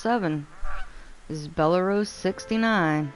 7. This is Belarus 69.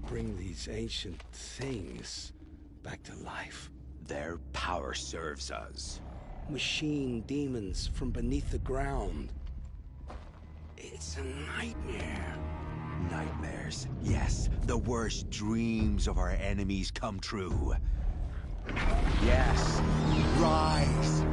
bring these ancient things back to life? Their power serves us. Machine demons from beneath the ground. It's a nightmare. Nightmares. Yes, the worst dreams of our enemies come true. Yes, rise!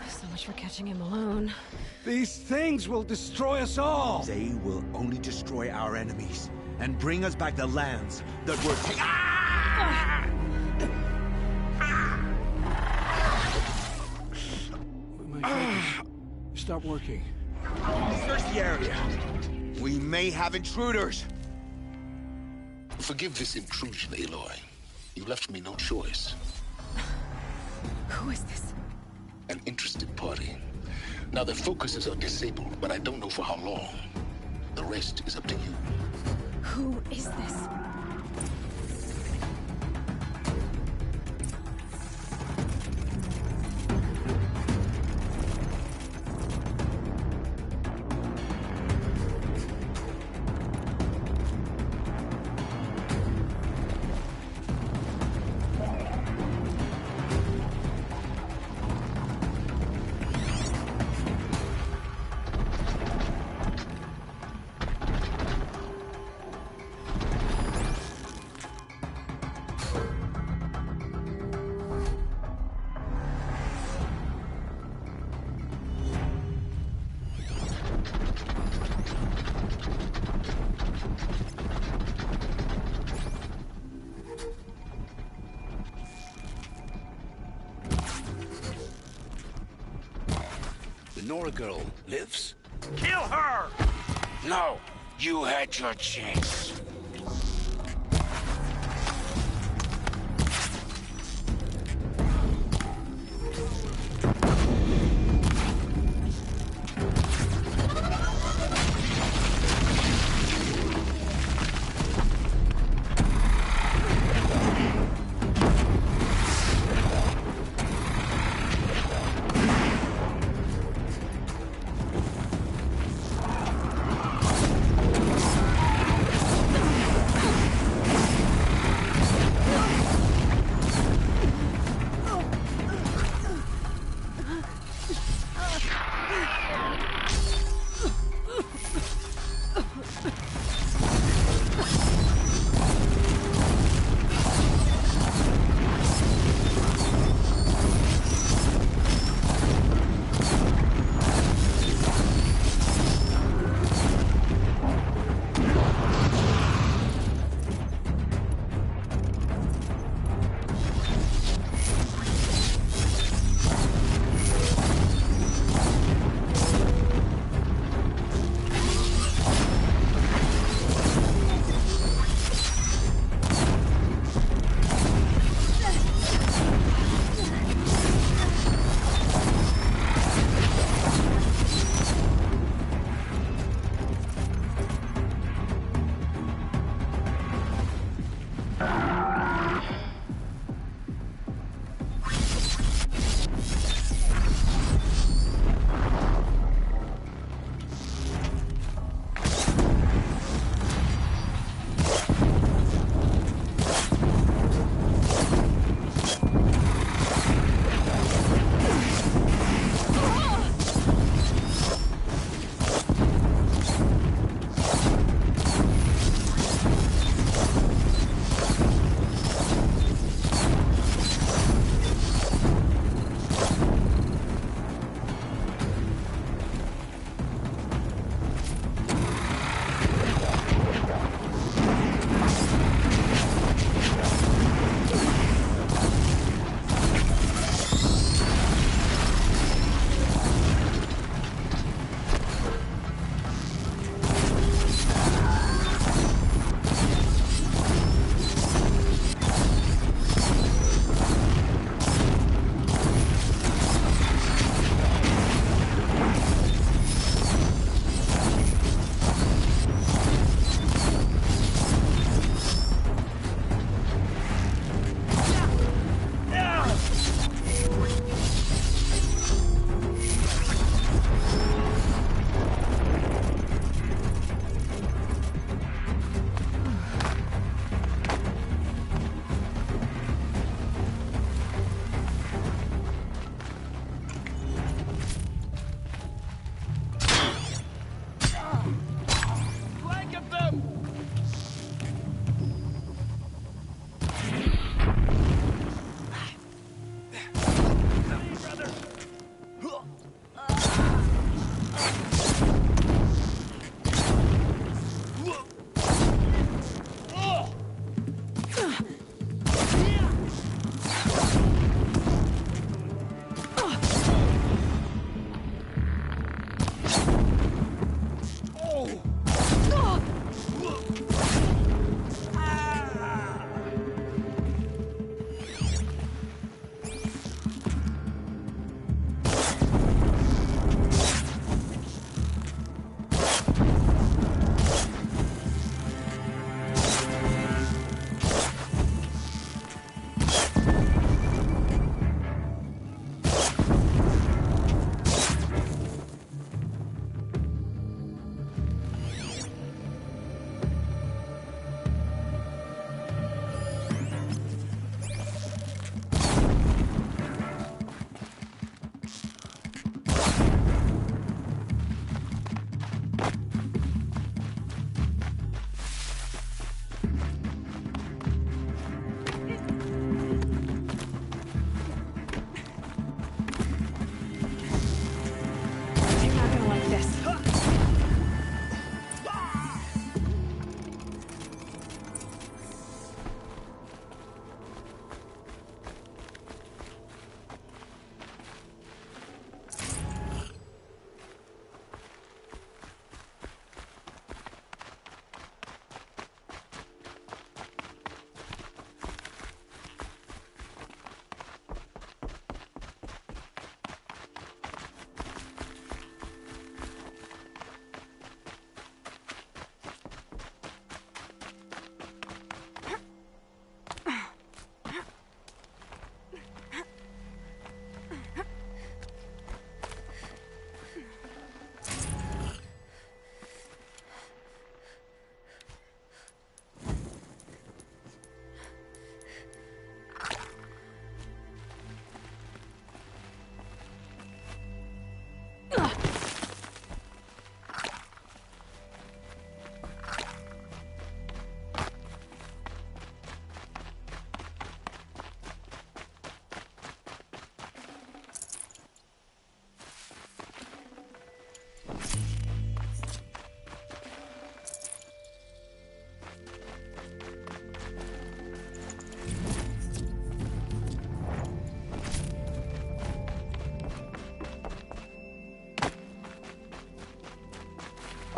So much for catching him alone. These things will destroy us all! They will only destroy our enemies and bring us back the lands that were My focus. Stop working. Search the area. We may have intruders. Forgive this intrusion, Aloy. You left me no choice. Who is this? An interested party. Now their focuses are disabled, but I don't know for how long. The rest is up to you. Who is this? The Nora girl lives? Kill her! No! You had your chance.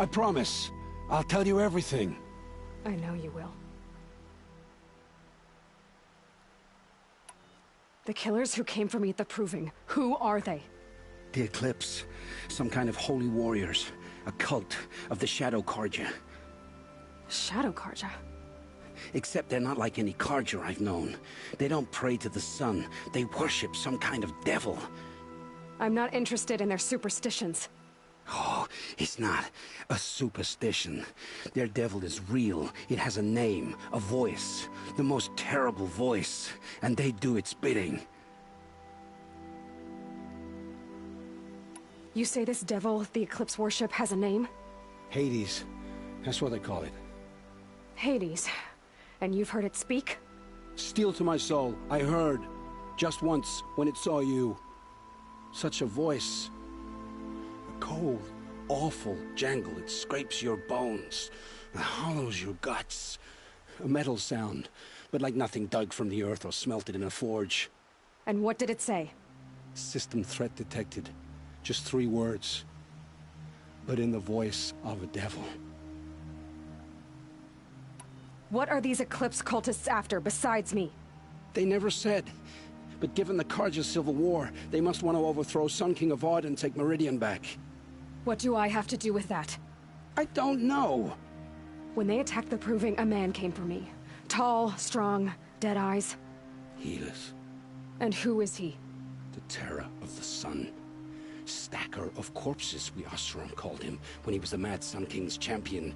I promise. I'll tell you everything. I know you will. The killers who came for me at the Proving, who are they? The Eclipse. Some kind of holy warriors. A cult of the Shadow Carja. Shadow Carja? Except they're not like any Carja I've known. They don't pray to the sun. They worship some kind of devil. I'm not interested in their superstitions. Oh, it's not a superstition. Their devil is real. It has a name, a voice. The most terrible voice. And they do its bidding. You say this devil the Eclipse worship has a name? Hades. That's what they call it. Hades. And you've heard it speak? Steel to my soul. I heard. Just once, when it saw you. Such a voice. A cold, awful jangle. It scrapes your bones. It hollows your guts. A metal sound, but like nothing dug from the earth or smelted in a forge. And what did it say? System threat detected. Just 3 words. But in the voice of a devil. What are these Eclipse cultists after, besides me? They never said. But given the Carja civil war, they must want to overthrow Sun King Avad and take Meridian back. What do I have to do with that? I don't know. When they attacked the Proving, a man came for me. Tall, strong, dead eyes. Helis, And who is he? the terror of the sun. Stacker of corpses, we Oseram called him, when he was the Mad Sun King's champion.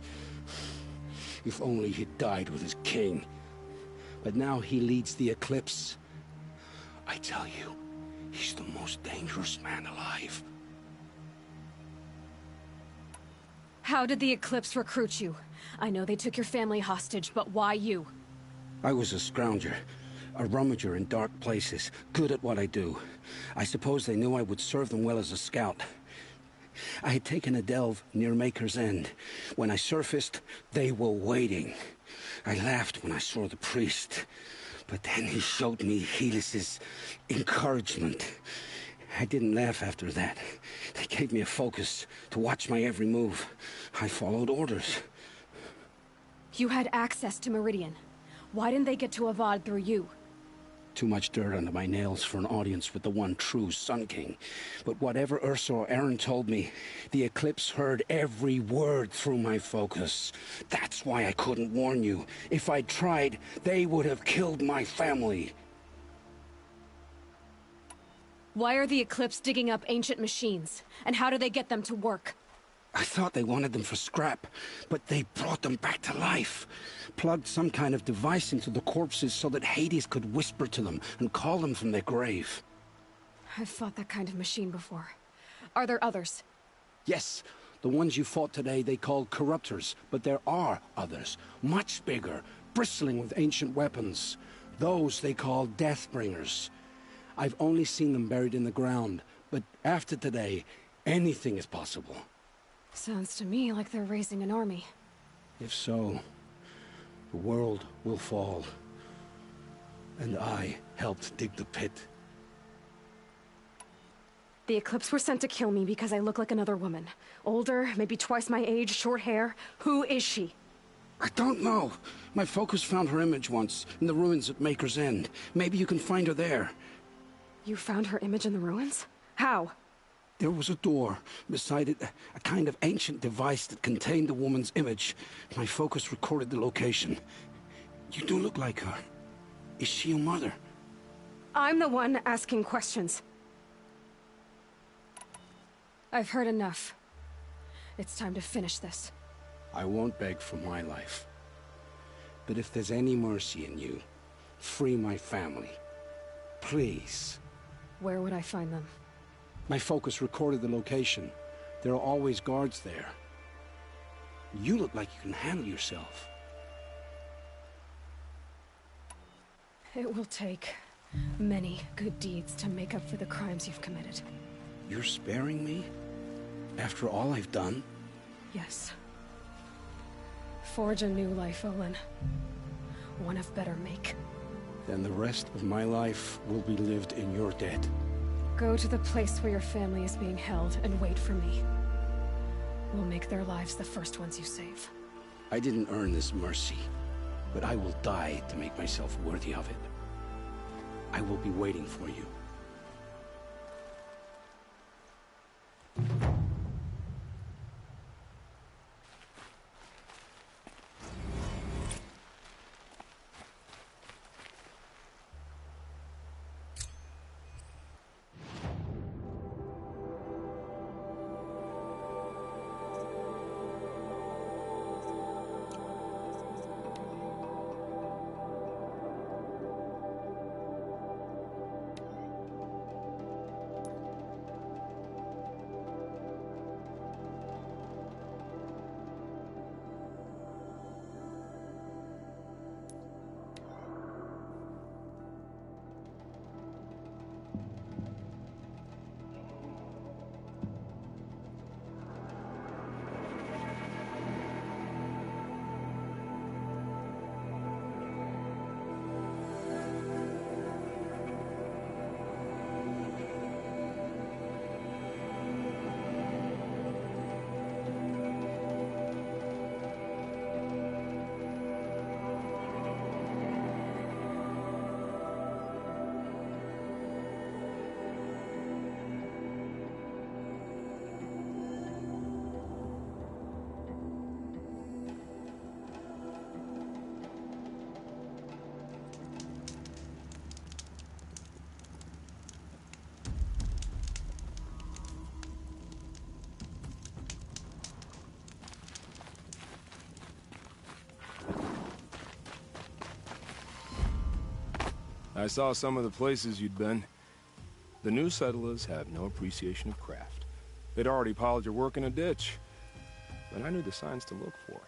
If only he'd died with his king. But now he leads the Eclipse. I tell you, he's the most dangerous man alive. How did the Eclipse recruit you? I know they took your family hostage, but why you? I was a scrounger. A rummager in dark places. Good at what I do. I suppose they knew I would serve them well as a scout. I had taken a delve near Maker's End. When I surfaced, they were waiting. I laughed when I saw the priest. But then he showed me Helis's encouragement. I didn't laugh after that. They gave me a focus to watch my every move. I followed orders. You had access to Meridian. Why didn't they get to Avad through you? Too much dirt under my nails for an audience with the one true Sun King. But whatever Ursa or Aaron told me, the Eclipse heard every word through my focus. That's why I couldn't warn you. If I'd tried, they would have killed my family. Why are the Eclipse digging up ancient machines? And how do they get them to work? I thought they wanted them for scrap, but they brought them back to life. Plugged some kind of device into the corpses so that Hades could whisper to them and call them from their grave. I've fought that kind of machine before. Are there others? Yes, the ones you fought today they called corruptors, but there are others, much bigger, bristling with ancient weapons. Those they call Deathbringers. I've only seen them buried in the ground, but after today, anything is possible. Sounds to me like they're raising an army. If so, the world will fall. And I helped dig the pit. The Eclipse were sent to kill me because I look like another woman. Older, maybe twice my age, short hair. Who is she? I don't know. My focus found her image once, in the ruins at Maker's End. Maybe you can find her there. You found her image in the ruins? How? There was a door. Beside it, a kind of ancient device that contained the woman's image. My focus recorded the location. You do look like her. Is she your mother? I'm the one asking questions. I've heard enough. It's time to finish this. I won't beg for my life. But if there's any mercy in you, free my family. Please. Where would I find them? My focus recorded the location. There are always guards there. You look like you can handle yourself. It will take many good deeds to make up for the crimes you've committed. You're sparing me? After all I've done? Yes. Forge a new life, Olin. One of better make. Then the rest of my life will be lived in your debt. Go to the place where your family is being held and wait for me. We'll make their lives the first ones you save. I didn't earn this mercy, but I will die to make myself worthy of it. I will be waiting for you. I saw some of the places you'd been. The new settlers have no appreciation of craft. They'd already piled your work in a ditch. But I knew the signs to look for.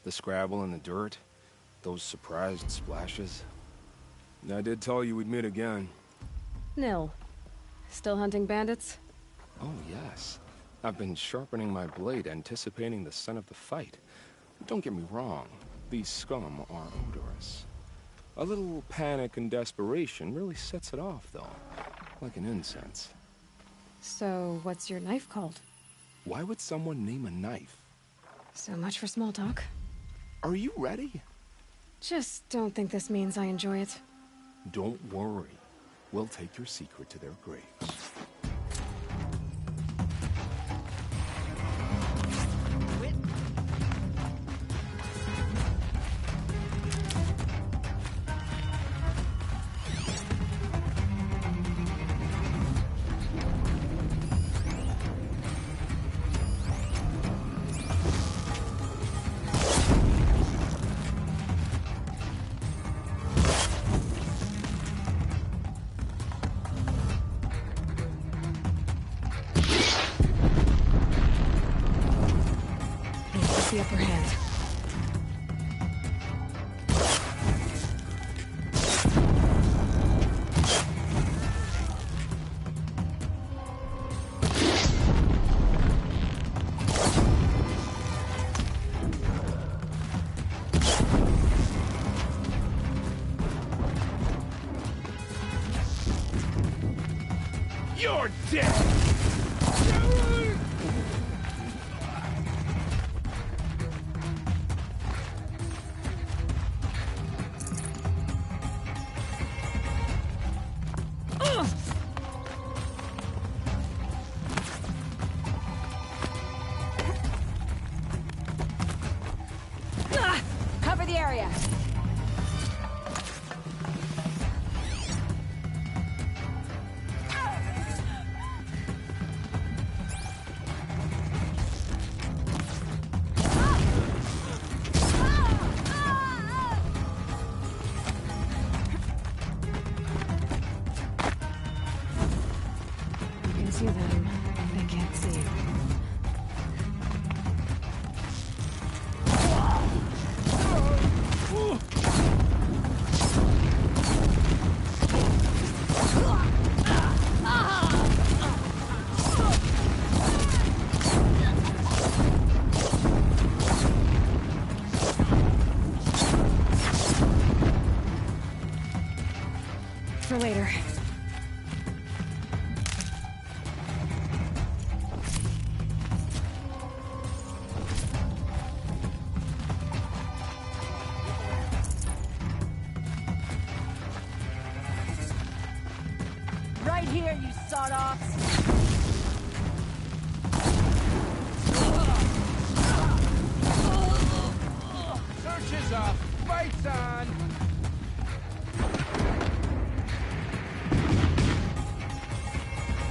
The scrabble in the dirt, those surprised splashes. And I did tell you we'd meet again. Nil. Still hunting bandits? Oh, yes. I've been sharpening my blade, anticipating the scent of the fight. Don't get me wrong. These scum are odorous. A little panic and desperation really sets it off, though. Like an incense. So, what's your knife called? Why would someone name a knife? So much for small talk. Are you ready? Just don't think this means I enjoy it. Don't worry. We'll take your secret to their graves. The upper hand. You're dead! Cover the area. You can see them. They can't see you. For later. here, you sawed-offs! Search is up! Fight's on!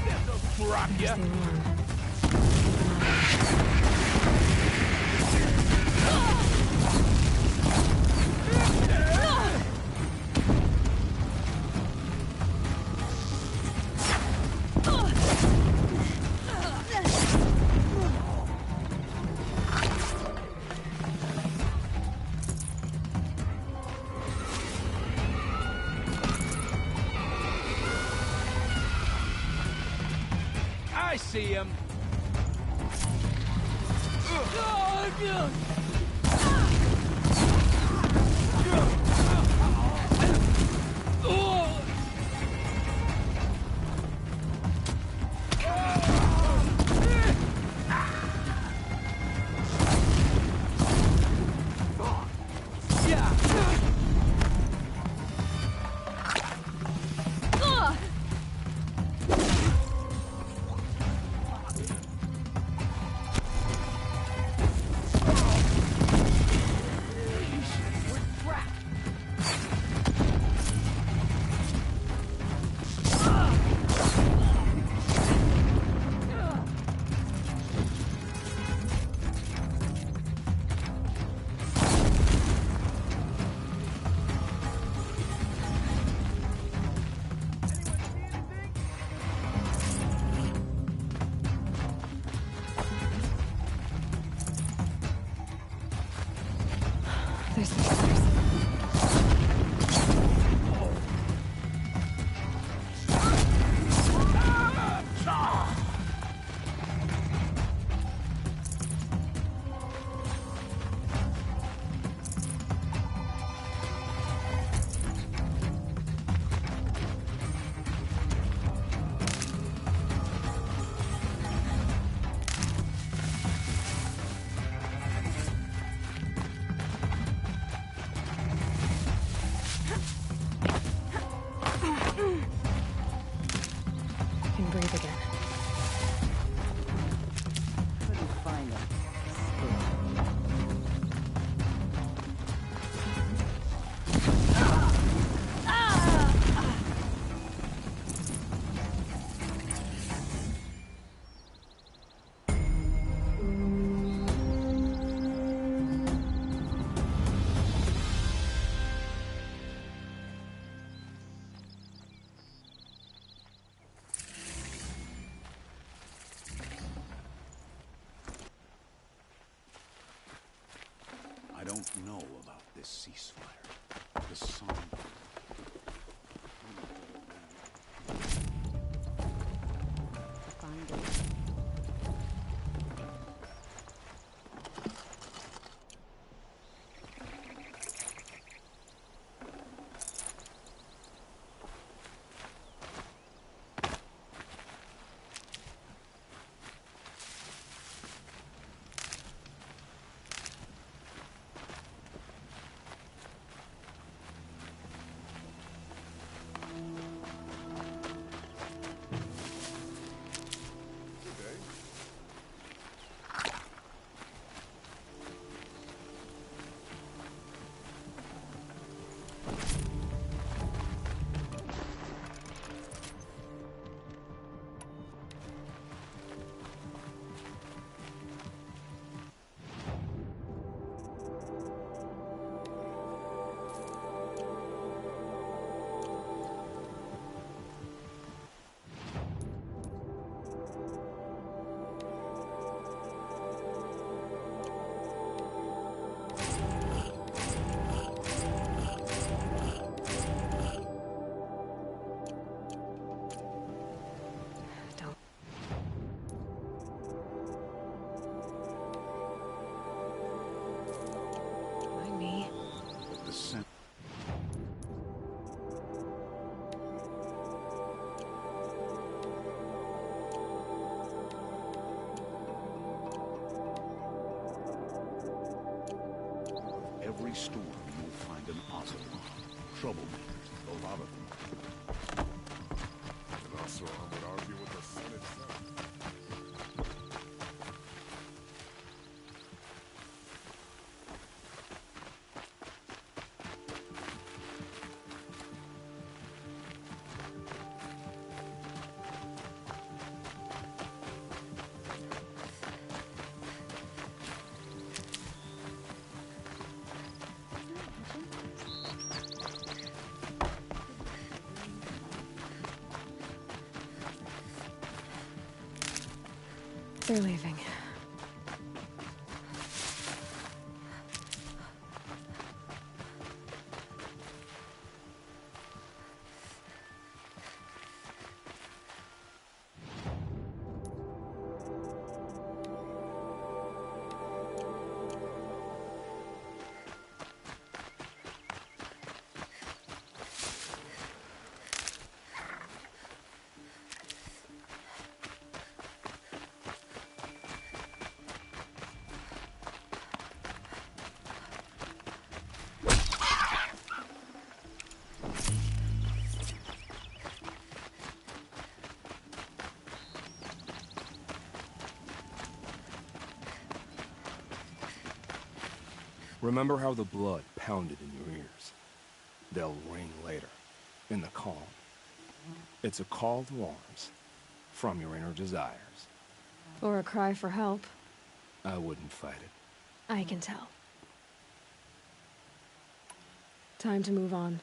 This'll drop ya! I see him. There's the others. I can breathe again. Couldn't find him. I don't know about this ceasefire. The sun... Find him. Mind me. The scent... Every storm you'll find an Ocelot. Troublemakers, a lot of them. Some would argue with the sun itself. They're leaving. Remember how the blood pounded in your ears? They'll ring later, in the calm. It's a call to arms, from your inner desires. Or a cry for help. I wouldn't fight it. I can tell. Time to move on.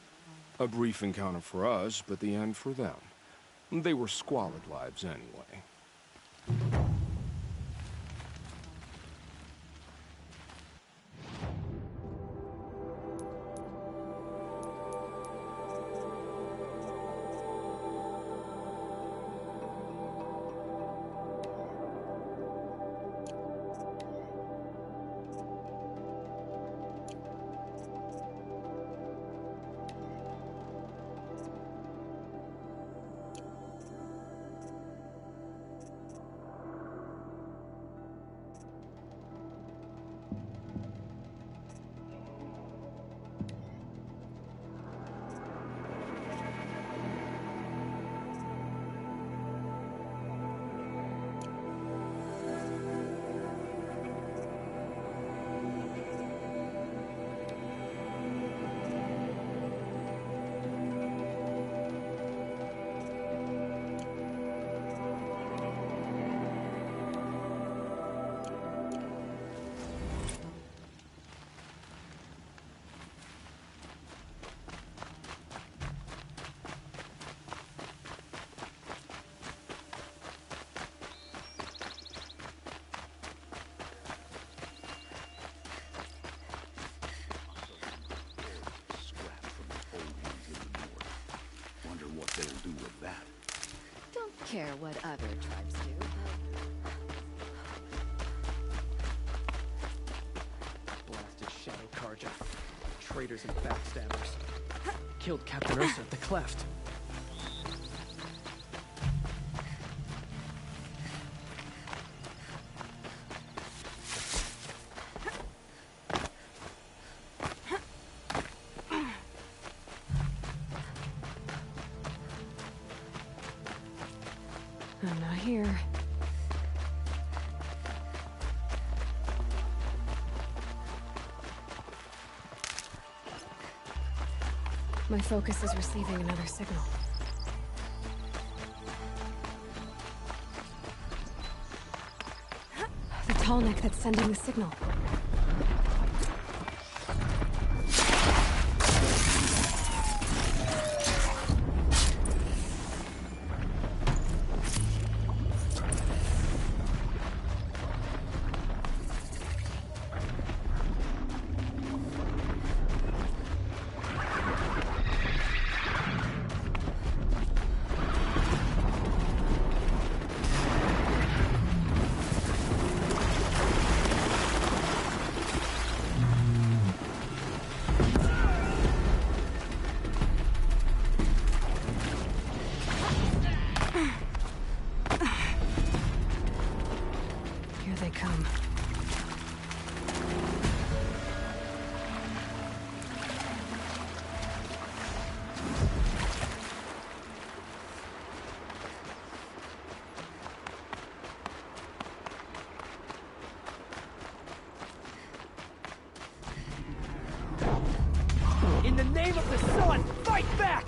A brief encounter for us, but the end for them. They were squalid lives anyway. Care what other tribes do. Blasted Shadow Karja. Traitors and backstabbers. Killed Captain Ursa at the Cleft. I'm not here. My focus is receiving another signal. The tall neck that's sending the signal. In the name of the sun, fight back!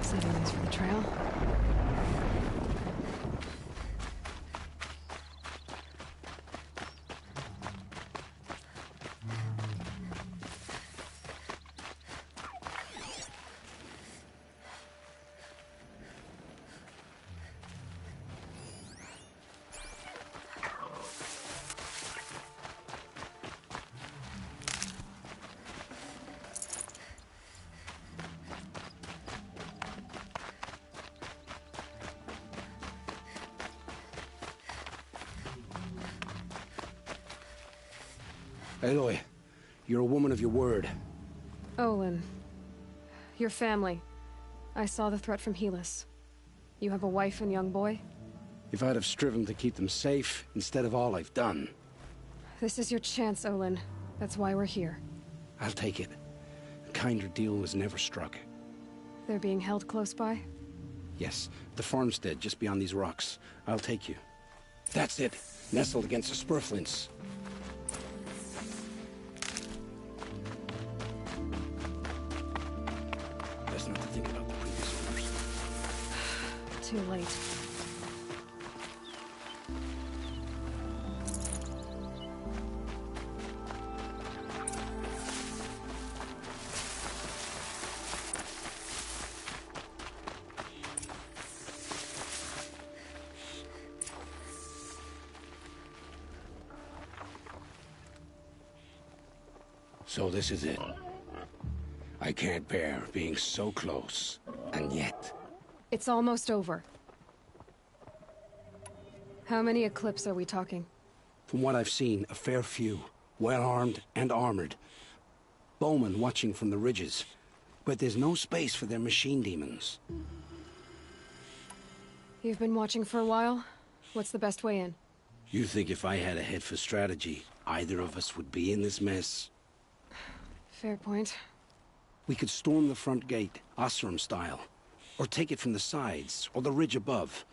Sightings for the trail. Aloy, you're a woman of your word. Olin. Your family. I saw the threat from Helis. You have a wife and young boy? If I'd have striven to keep them safe, instead of all I've done. This is your chance, Olin. That's why we're here. I'll take it. A kinder deal was never struck. They're being held close by? Yes, the farmstead just beyond these rocks. I'll take you. That's it. Nestled against the spurflints. Best not to think about the previous owners. Too late. So this is it. I can't bear being so close, and yet... It's almost over. How many Eclipse are we talking? From what I've seen, a fair few. Well-armed and armored. Bowmen watching from the ridges. But there's no space for their machine demons. You've been watching for a while? What's the best way in? You think if I had a head for strategy, either of us would be in this mess? Fair point. We could storm the front gate, Osram style. Or take it from the sides, or the ridge above.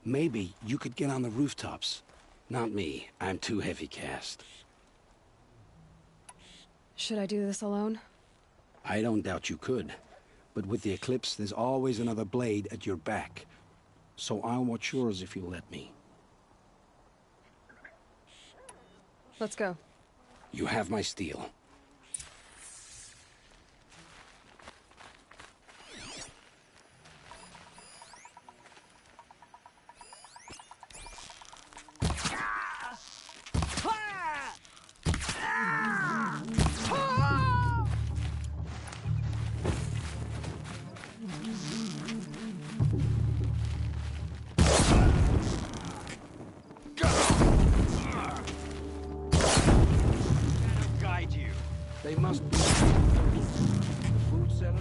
Maybe you could get on the rooftops. Not me. I'm too heavy cast. Should I do this alone? I don't doubt you could. But with the Eclipse, there's always another blade at your back. So I'll watch yours if you let me. Let's go. You have my steel. They must be the food seller.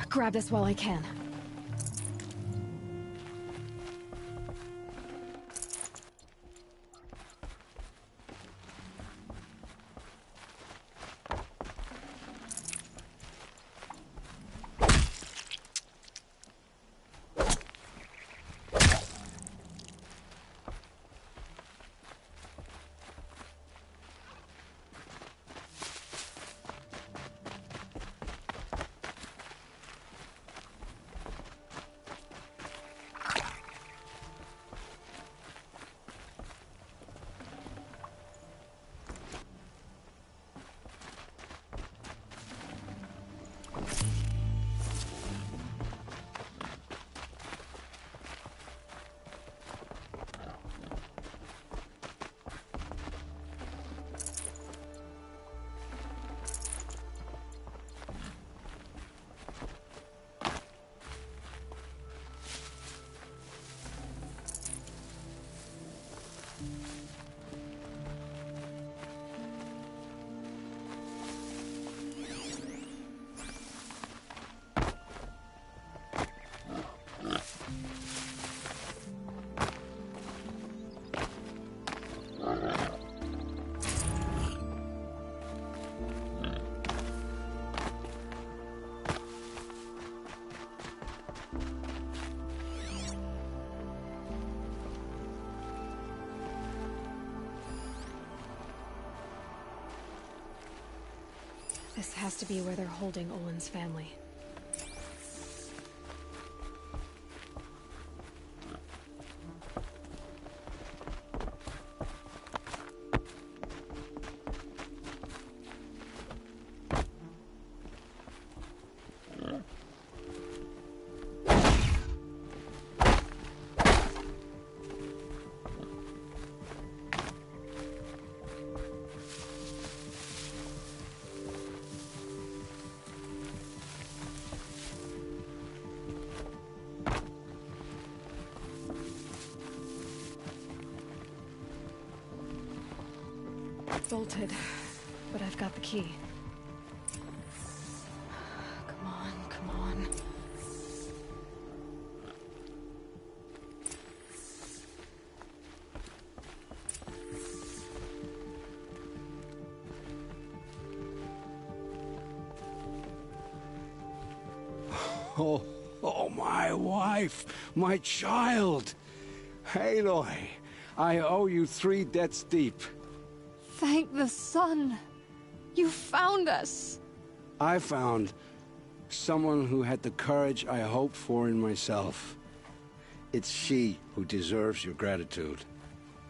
Grab this while I can. This has to be where they're holding Olin's family. Bolted, but I've got the key. Come on, come on. Oh, my wife, my child. Aloy, I owe you 3 debts deep. Thank the sun! You found us! I found someone who had the courage I hoped for in myself. It's she who deserves your gratitude.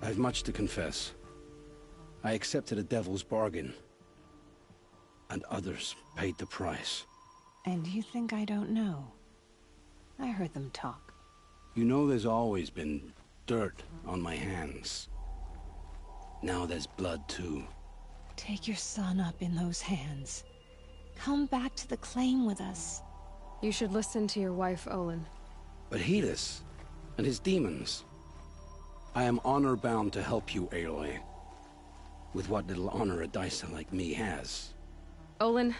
I've much to confess. I accepted a devil's bargain, and others paid the price. And you think I don't know? I heard them talk. You know there's always been dirt on my hands. Now there's blood, too. Take your son up in those hands. Come back to the claim with us. You should listen to your wife, Olin. But Helis and his demons. I am honor-bound to help you, Aloy. With what little honor a Dyson like me has. Olin,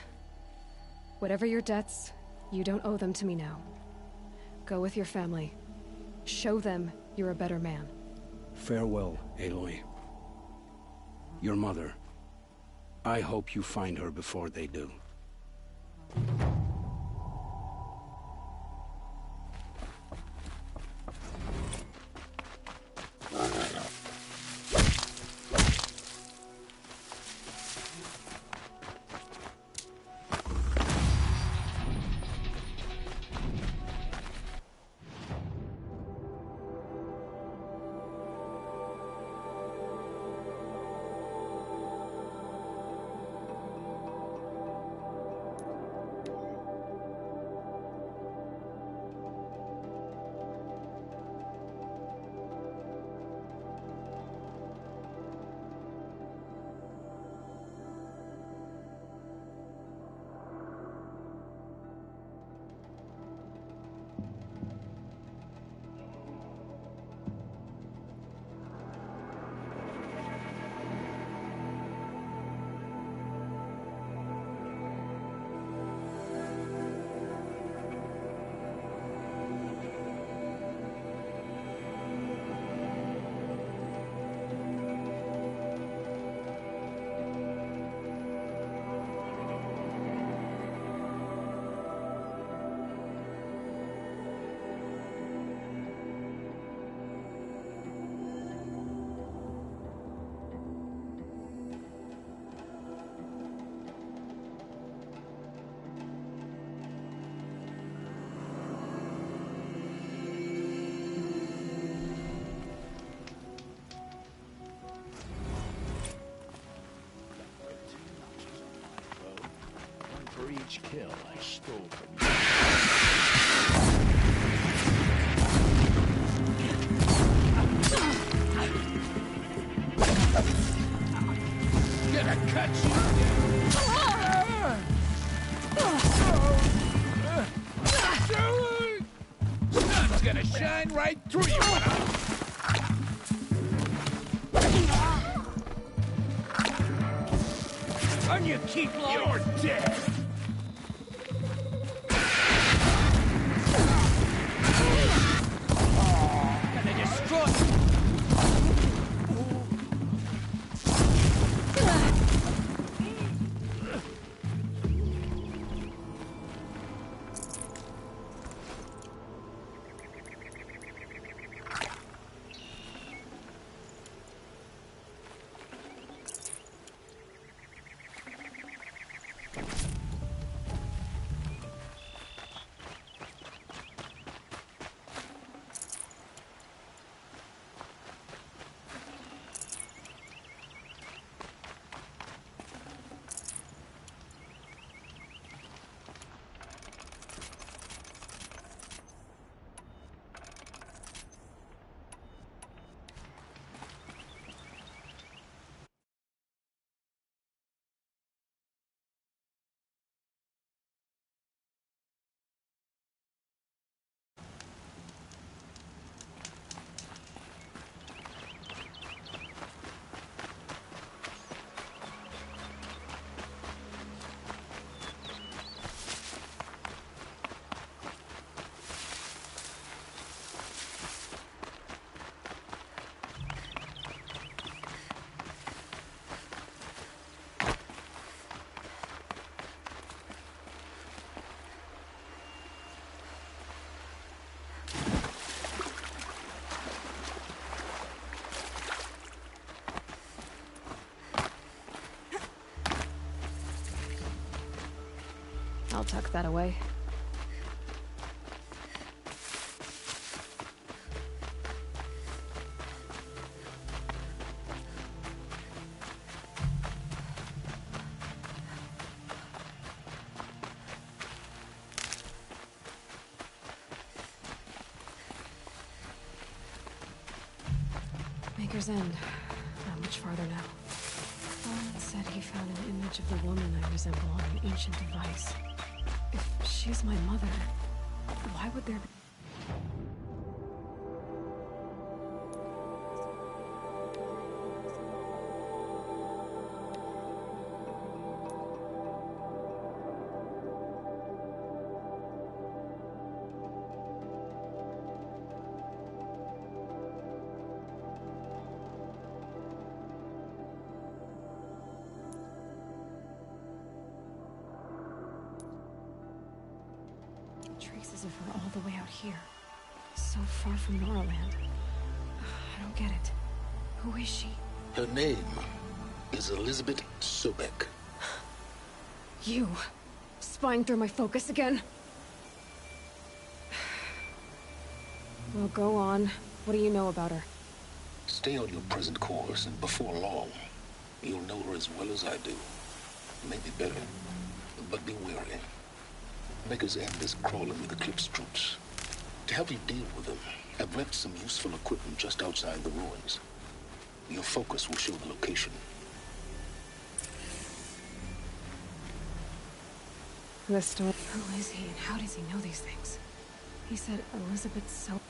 whatever your debts, you don't owe them to me now. Go with your family. Show them you're a better man. Farewell, Aloy. Your mother. I hope you find her before they do. each kill I stole from you. Gonna cut you. Sun's gonna shine right through you. And you keep you're dead. Gonna destroy you. I'll tuck that away. Maker's End. Not much farther now. Fallen said he found an image of the woman I resemble on an ancient device. If she's my mother, why would there be... traces of her all the way out here. So far from Noraland. I don't get it. Who is she? Her name is Elizabeth Sobek. You. Spying through my focus again? Well, go on. What do you know about her? Stay on your present course, and before long, you'll know her as well as I do. Maybe better, but be wary. Maker's End is crawling with Eclipse troops. To help you deal with them, I've left some useful equipment just outside the ruins. Your focus will show the location. Who is he and how does he know these things? He said Elizabeth So...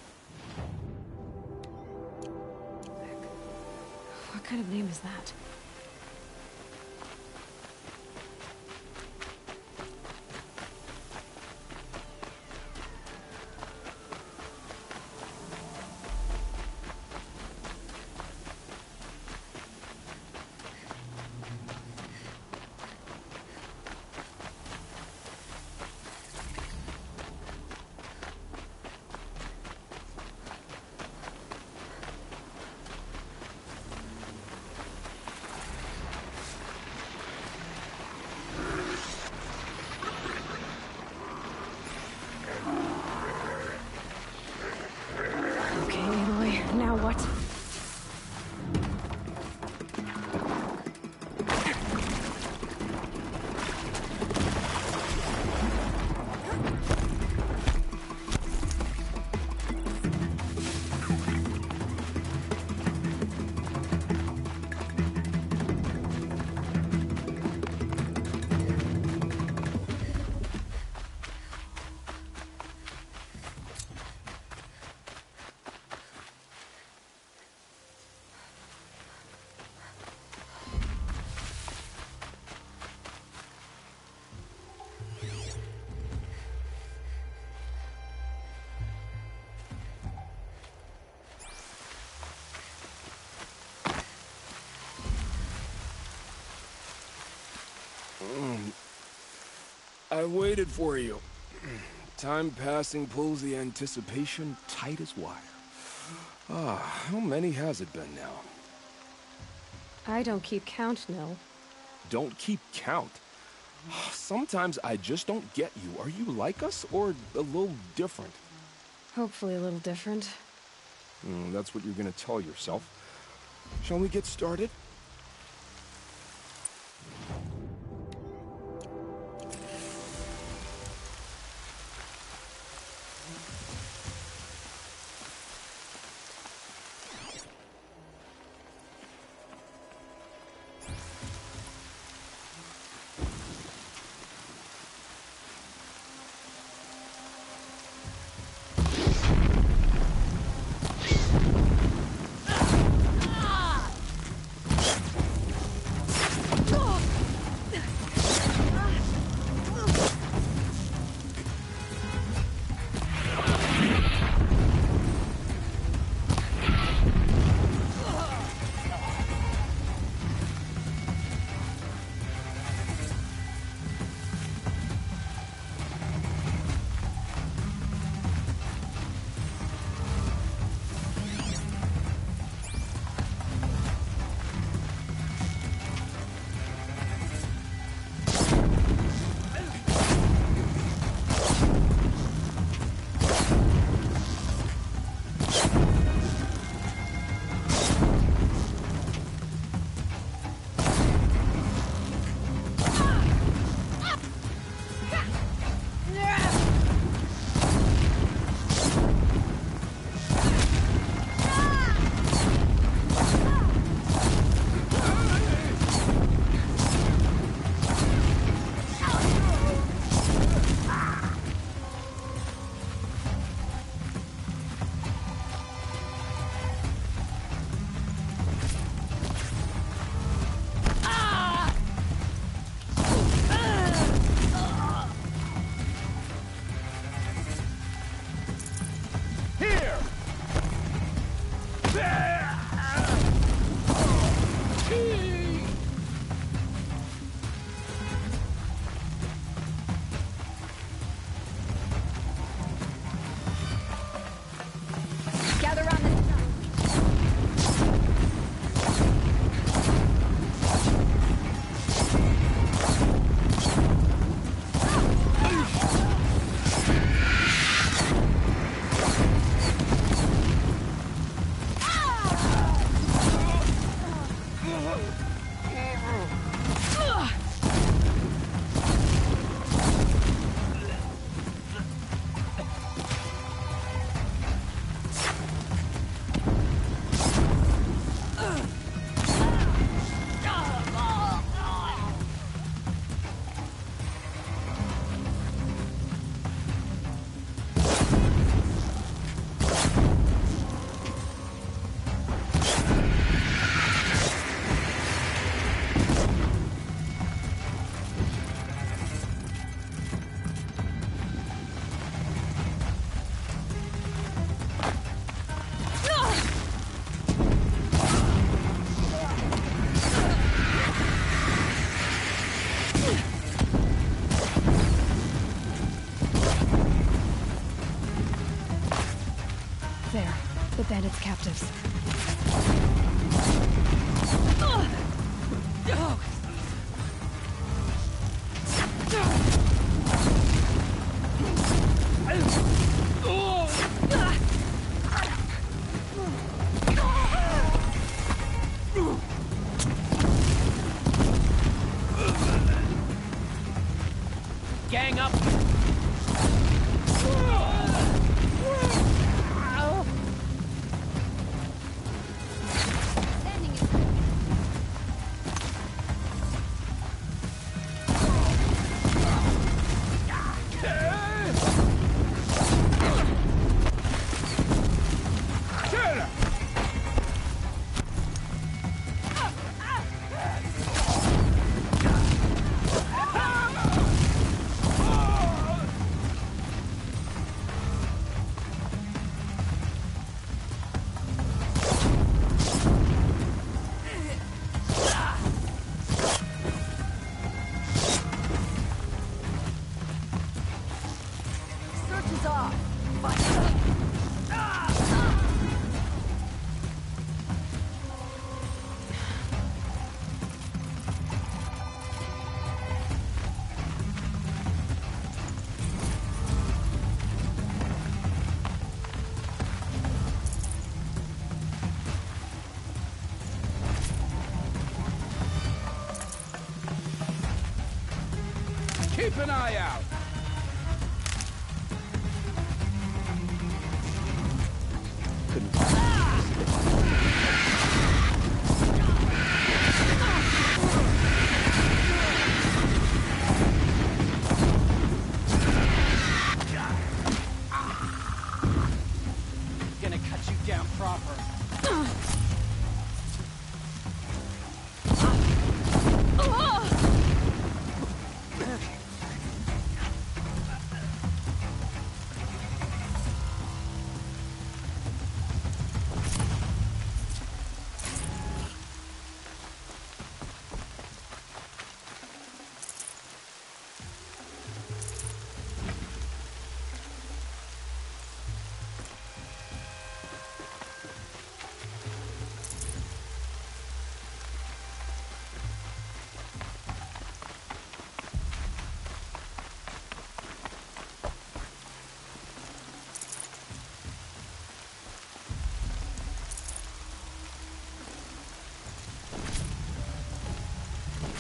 What kind of name is that? I waited for you. Time passing pulls the anticipation tight as wire. How many has it been now? I don't keep count, Nil. Don't keep count? Sometimes I just don't get you. Are you like us, or a little different? Hopefully a little different. That's what you're gonna tell yourself. Shall we get started? The bandits' captives. Gang up! Lights off! Keep an eye out! Gonna cut you down proper.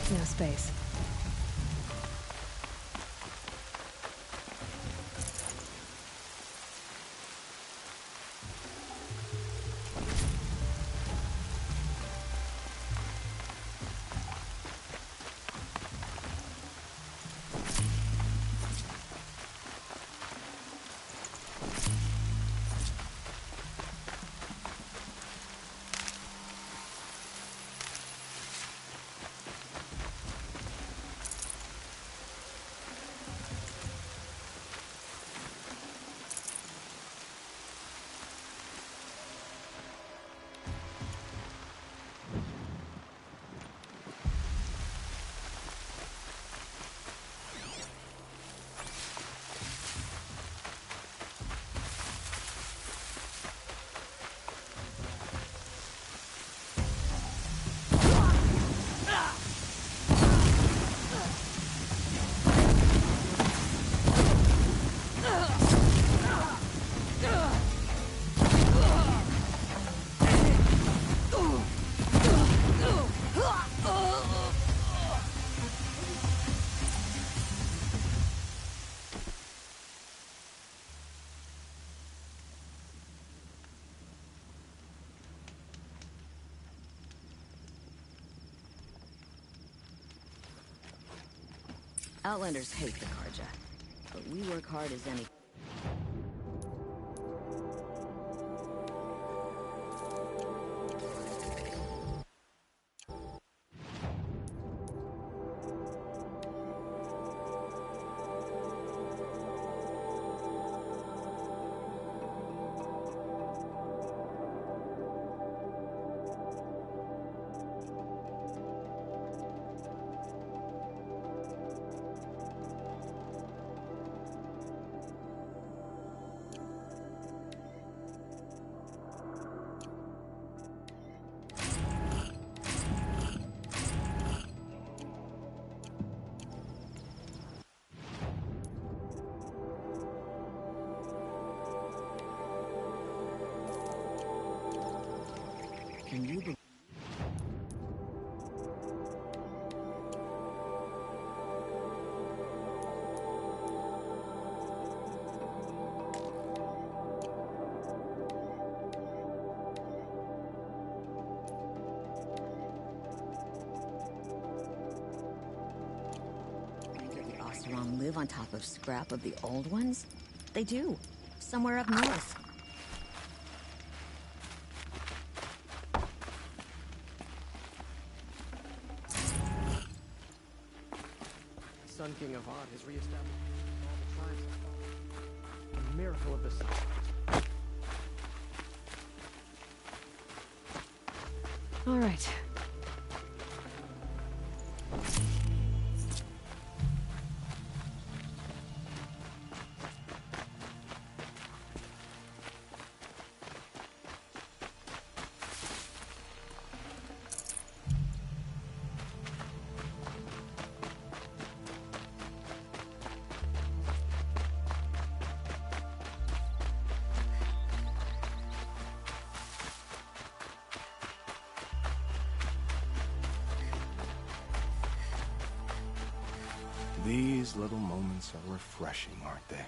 No space. Outlanders hate the Karja, but we work hard as any... Can you believe... The Oseram live on top of scrap of the old ones? They do. Somewhere up north. Sun King Avad has reestablished all the tribes. A miracle of the sun. All right. These little moments are refreshing, aren't they?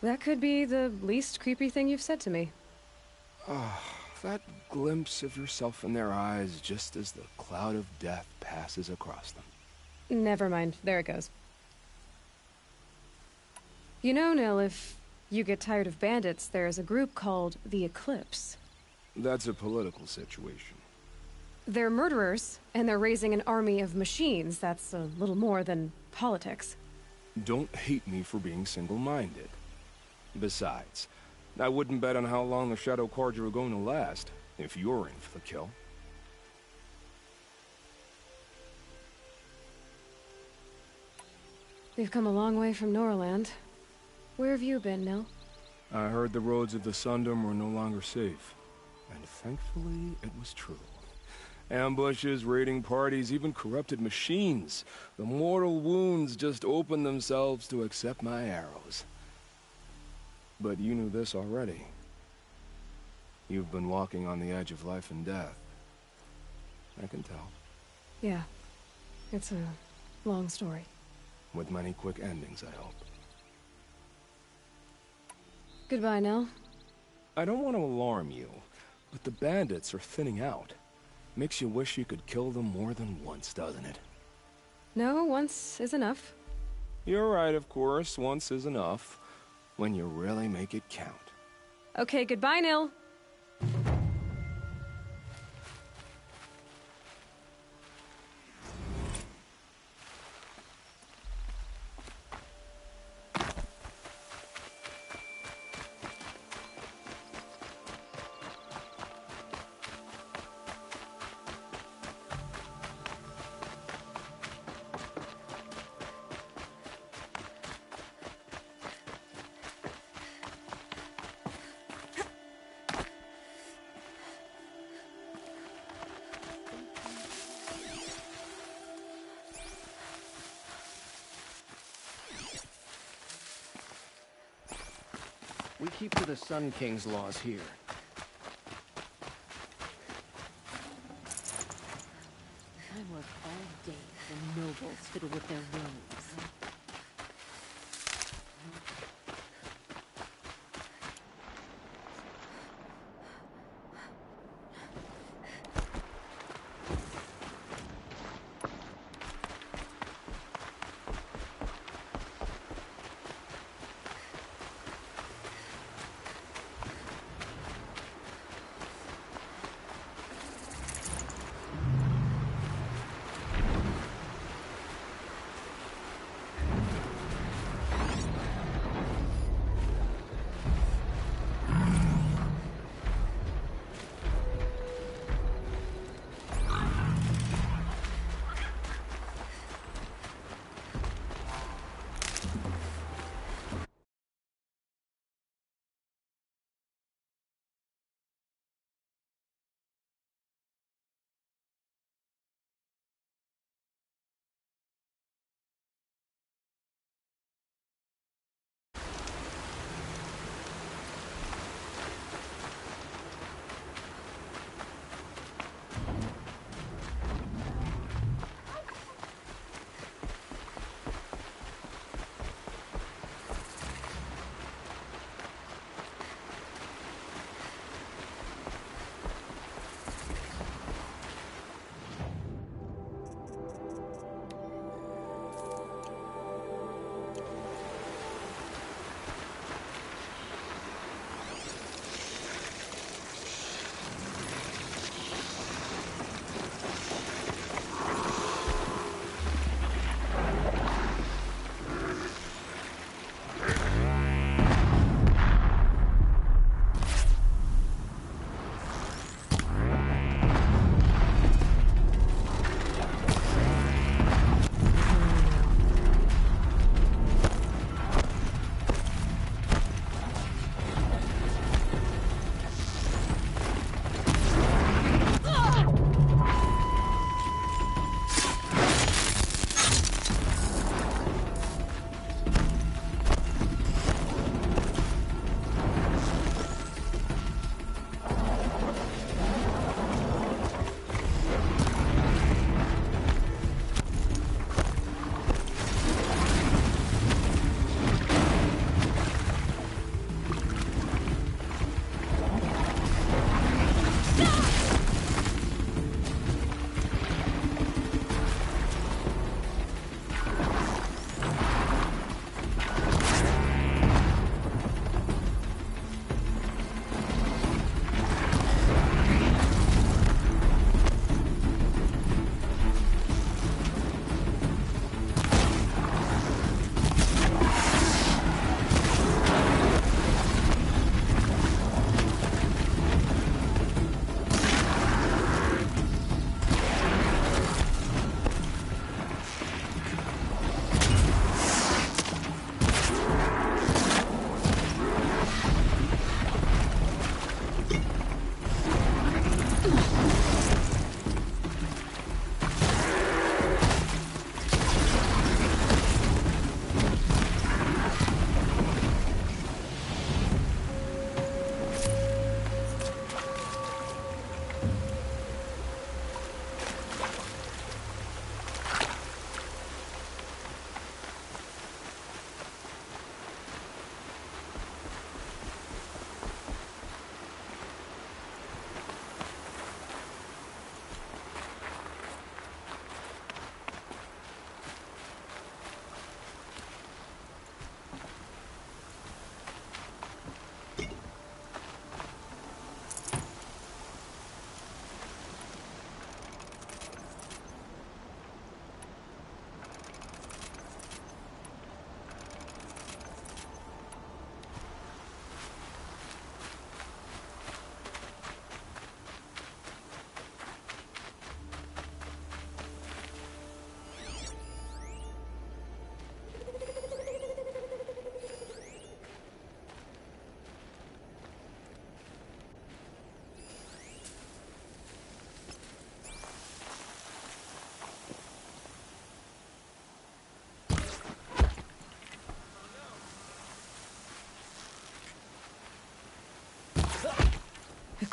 That could be the least creepy thing you've said to me. Ah, that glimpse of yourself in their eyes just as the cloud of death passes across them. Never mind. There it goes. You know, Nil, if you get tired of bandits, there's a group called the Eclipse. That's a political situation. They're murderers, and they're raising an army of machines. That's a little more than politics. Don't hate me for being single-minded. Besides, I wouldn't bet on how long the Shadow Carja are going to last, if you're in for the kill. We've come a long way from Norland. Where have you been, Nil? I heard the roads of the Sundom were no longer safe. And thankfully, it was true. Ambushes, raiding parties, even corrupted machines. The mortal wounds just opened themselves to accept my arrows. But you knew this already. You've been walking on the edge of life and death. I can tell. Yeah. It's a long story. With many quick endings, I hope. Goodbye, Nil. I don't want to alarm you, but the bandits are thinning out. Makes you wish you could kill them more than once, doesn't it? No, once is enough. You're right, of course. Once is enough. When you really make it count. Okay, goodbye, Nil. We keep to the Sun King's laws here. I work all day for nobles fiddle with their robes.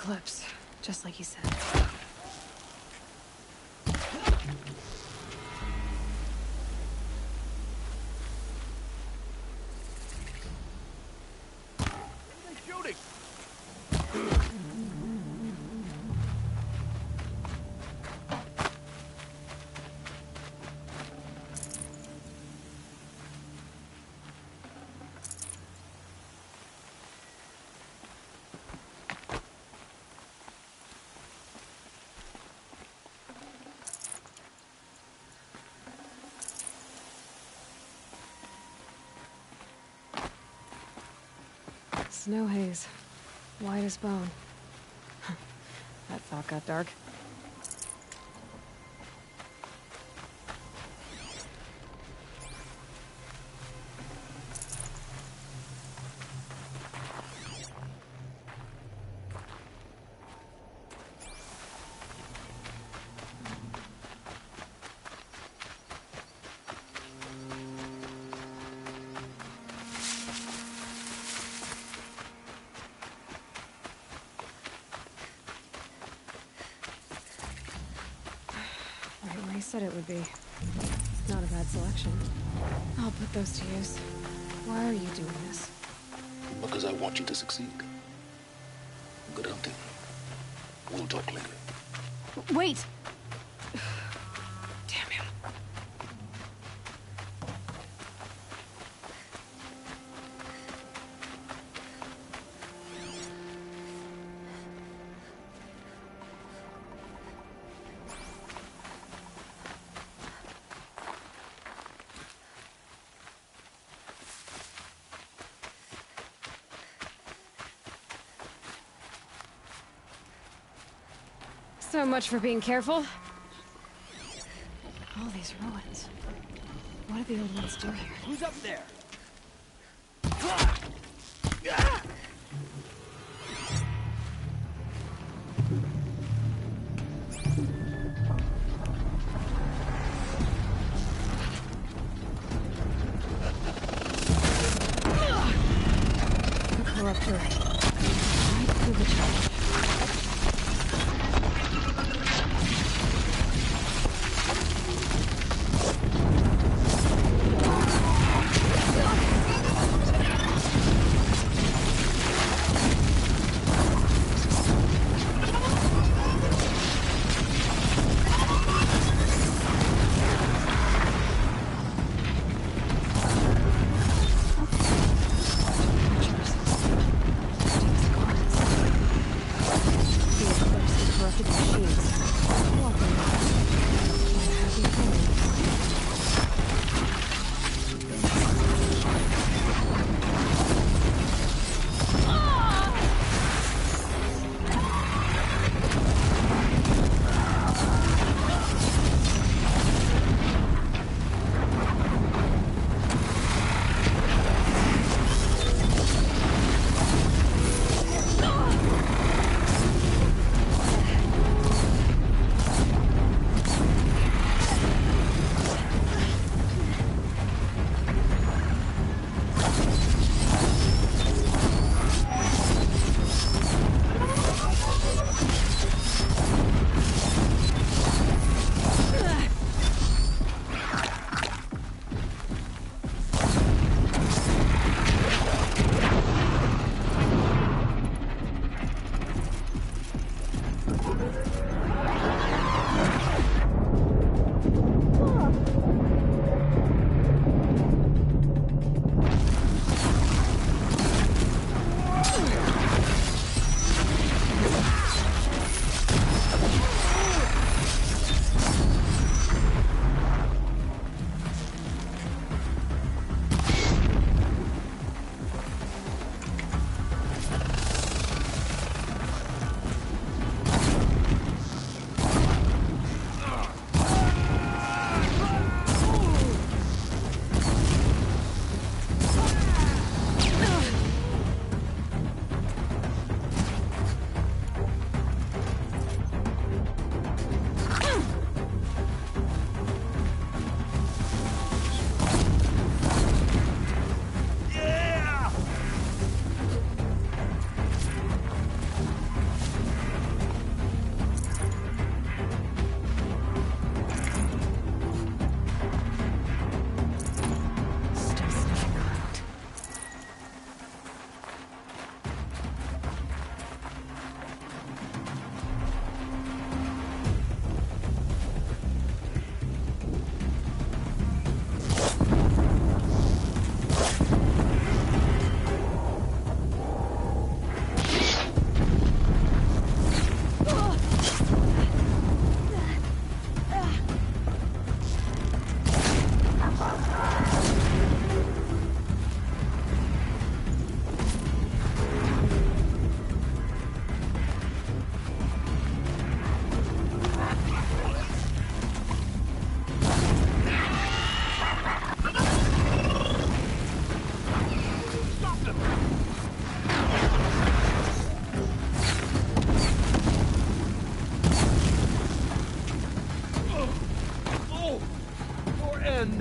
eclipse, just like he said. Shooting! Snow haze. White as bone. That thought got dark. Right where he said it would be. Not a bad selection. I'll put those to use. Why are you doing this? Because I want you to succeed. Good hunting. We'll talk later. Wait! Damn him. So much for being careful. All these ruins. What do the old ones do here? Who's up there? The corruptor. Right through the church.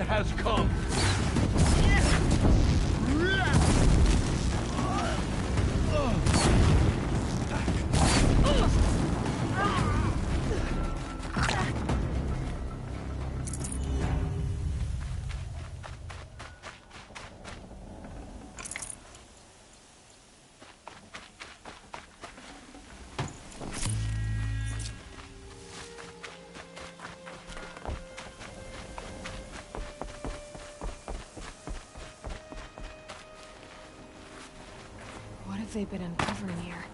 has come! What have they been uncovering here?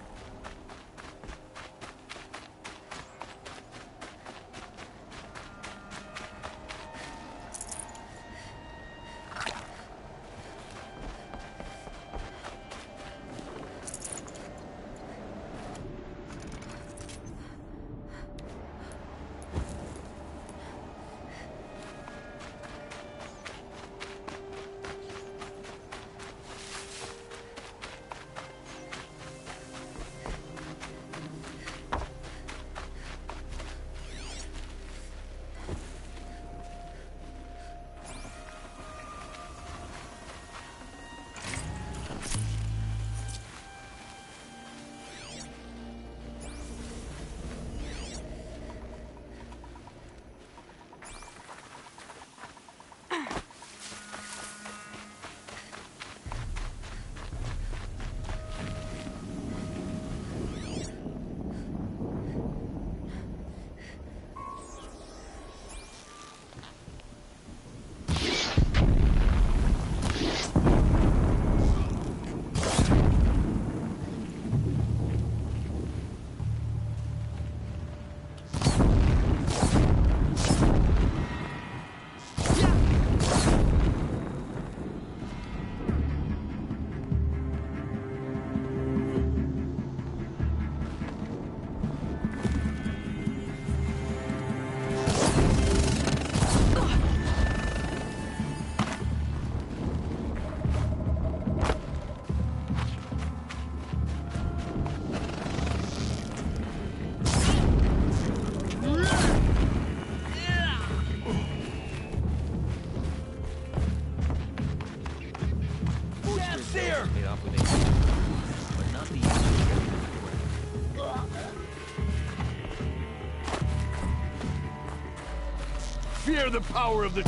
Fear the power of the...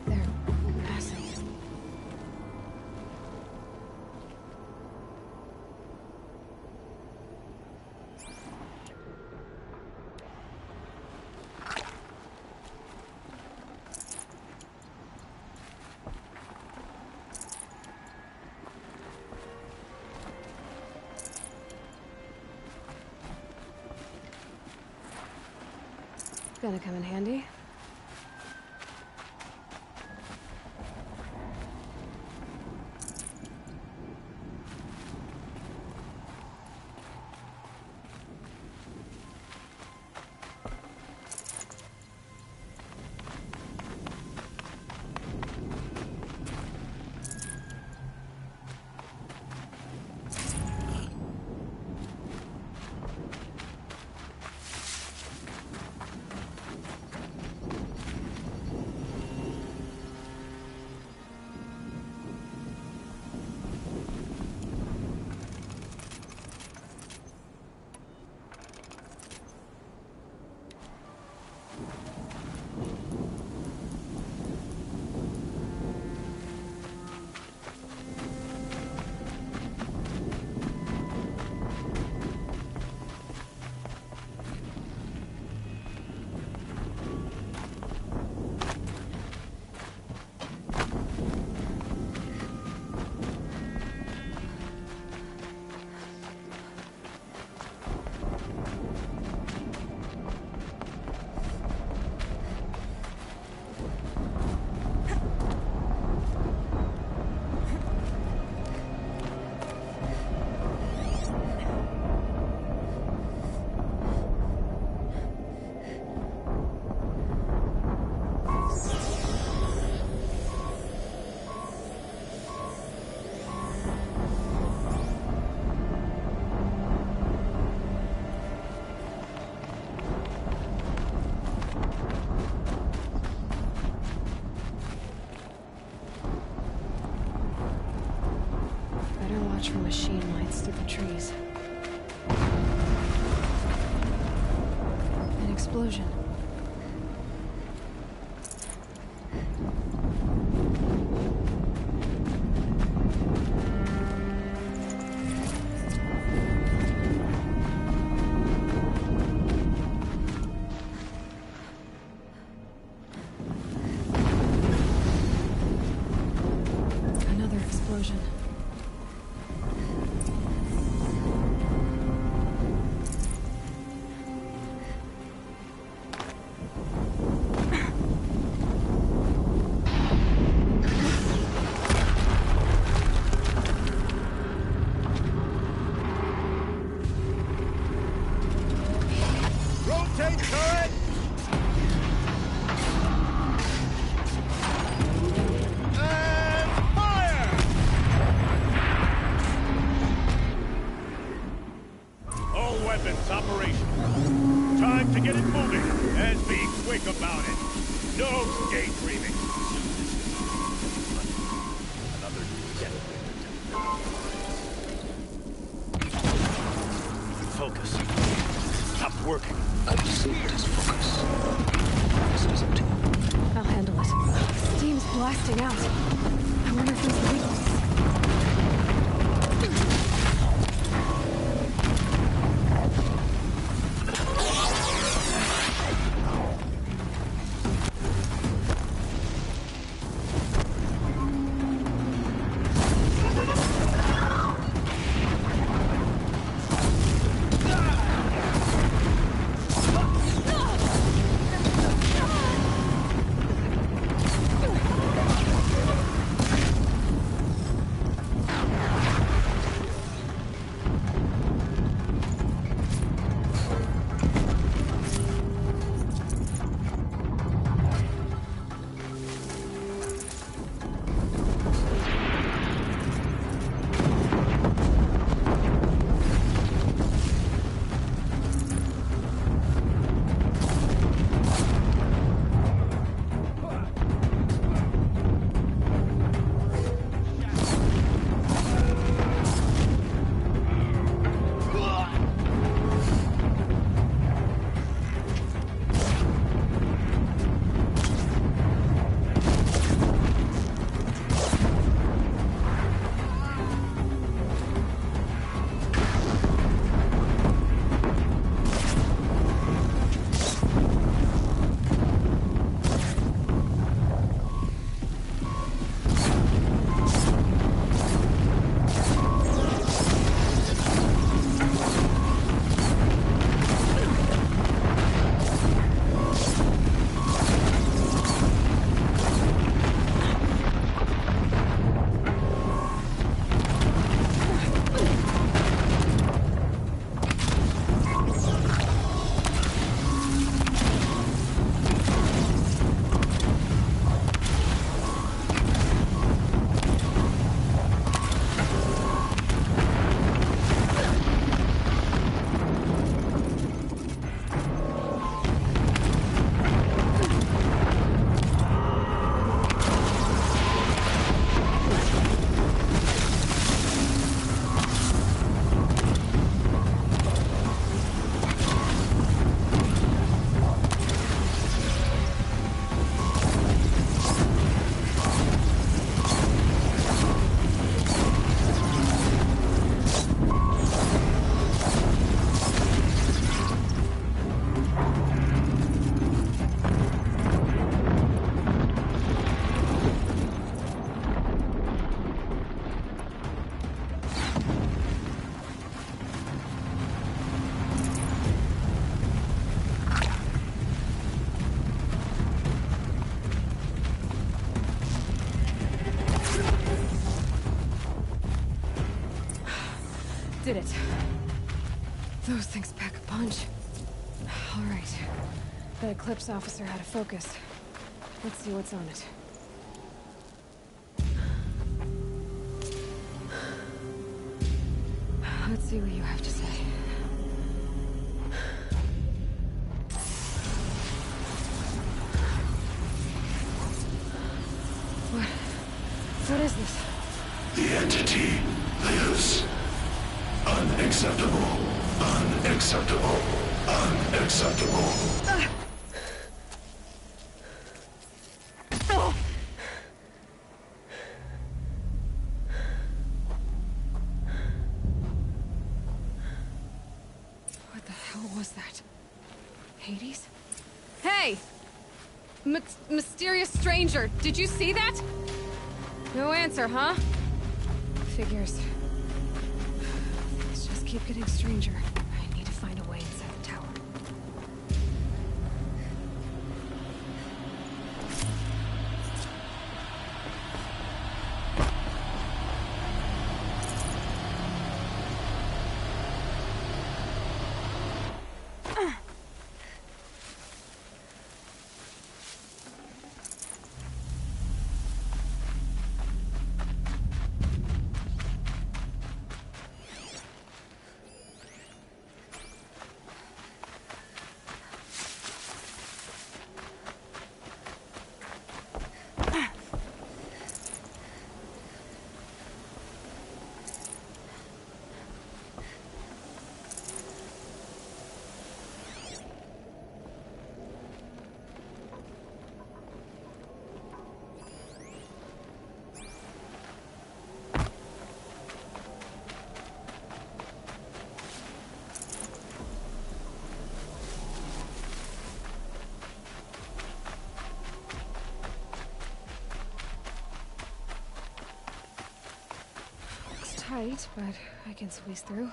They're massive. Gonna come in handy. flash from machine lights through the trees. An explosion. Another explosion. Rotate turret! And fire! All weapons operational. Time to get it moving, and be quick about it. No daydreaming. Another focus. Stop working. I've saved his focus. This is up to you. I'll handle it. Steam's blasting out. I wonder if there's a weakness. Did it. Those things pack a punch. All right. The Eclipse officer had a focus. Let's see what's on it. Let's see what you have to say. What is this? The entity. This. Unacceptable. Unacceptable. Unacceptable. What the hell was that? Hades? Hey! Mysterious stranger, did you see that? No answer, huh? Figures. Things just keep getting stranger. I need to find a way inside the tower. Tight, but I can squeeze through.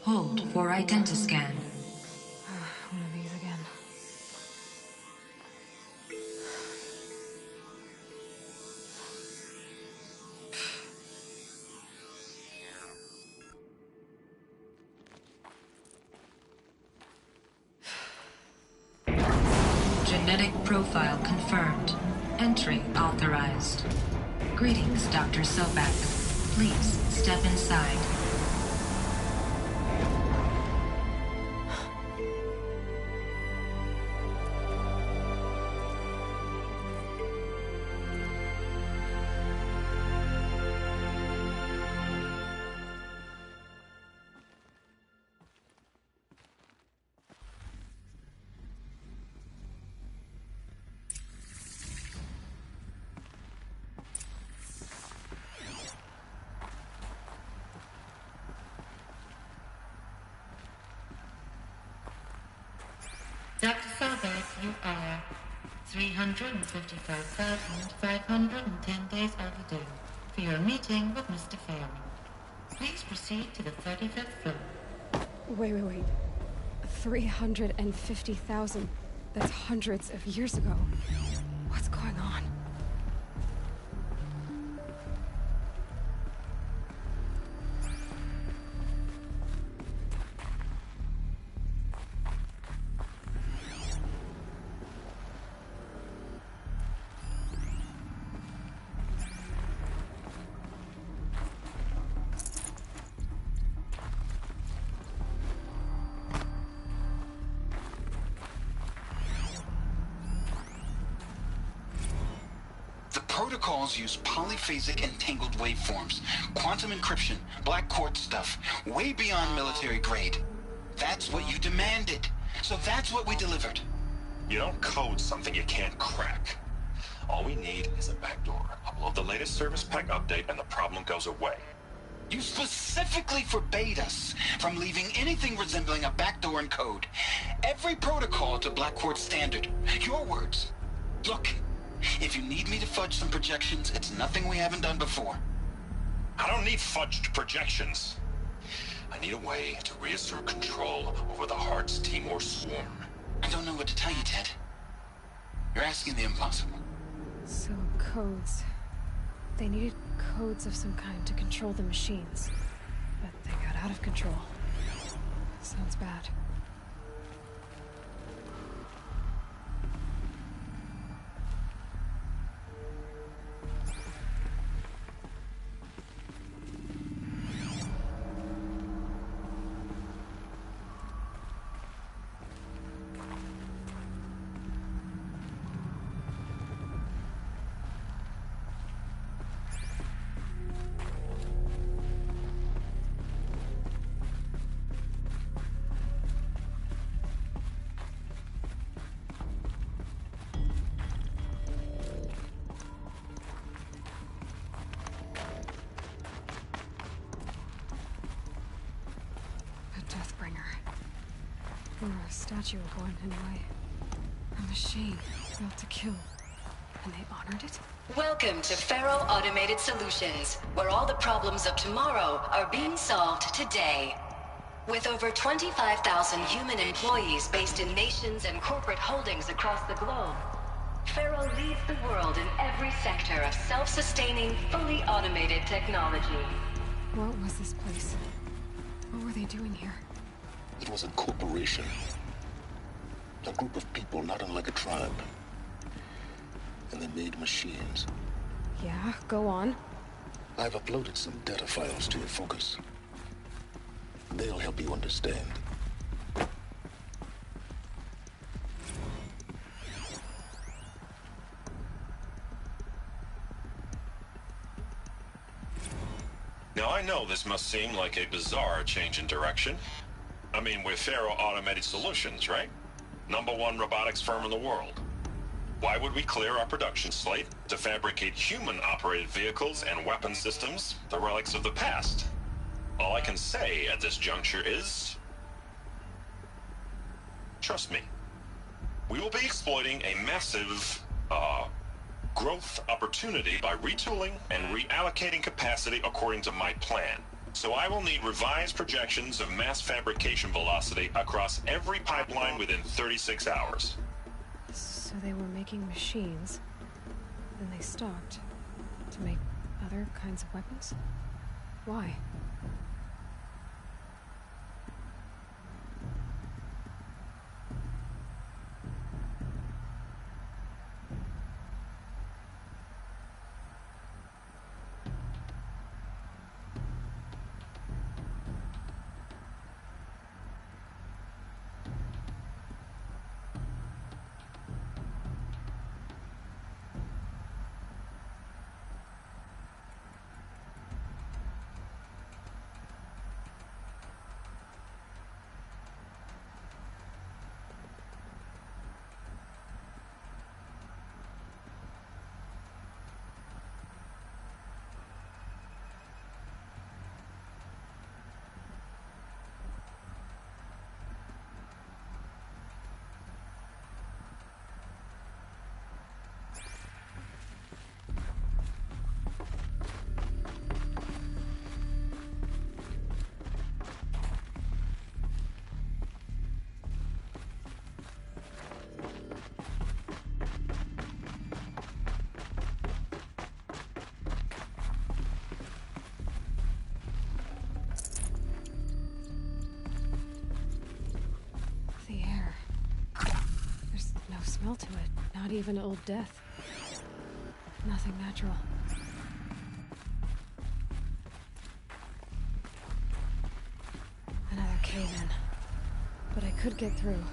Hold for identiscan. One of these again. Genetic profile confirmed. Entry authorized. Greetings, Dr. Sobek. Please step inside. Dr. Sobek, you are 355,510 days overdue for your meeting with Mr. Fairman. Please proceed to the 35th floor. Wait. 350,000. That's hundreds of years ago. What's going on? Protocols use polyphasic entangled waveforms, quantum encryption, black quartz stuff, way beyond military grade. That's what you demanded, so that's what we delivered. You don't code something you can't crack. All we need is a backdoor. Upload the latest service pack update and the problem goes away. You specifically forbade us from leaving anything resembling a backdoor in code. Every protocol to Black Quartz standard. Your words. Look, if you need me to fudge some projections, it's nothing we haven't done before. I don't need fudged projections. I need a way to reassert control over the Heart's Timor swarm. I don't know what to tell you, Ted. You're asking the impossible. So, codes. They needed codes of some kind to control the machines. But they got out of control. Sounds bad. Or a statue of one, anyway. A machine built to kill. And they honored it? Welcome to Faro Automated Solutions, where all the problems of tomorrow are being solved today. With over 25,000 human employees based in nations and corporate holdings across the globe, Faro leads the world in every sector of self-sustaining, fully automated technology. What was this place? What were they doing here? It was a corporation. A group of people not unlike a tribe. And they made machines. Yeah, go on. I've uploaded some data files to your focus. They'll help you understand. Now I know this must seem like a bizarre change in direction. I mean, we're Faro Automated Solutions, right? #1 robotics firm in the world. Why would we clear our production slate to fabricate human-operated vehicles and weapon systems, the relics of the past? All I can say at this juncture is... trust me. We will be exploiting a massive, growth opportunity by retooling and reallocating capacity according to my plan. So I will need revised projections of mass fabrication velocity across every pipeline within 36 hours. So they were making machines, then they stopped to make other kinds of weapons? Why? Smell to it. Not even old death. Nothing natural. Another cave-in. But I could get through.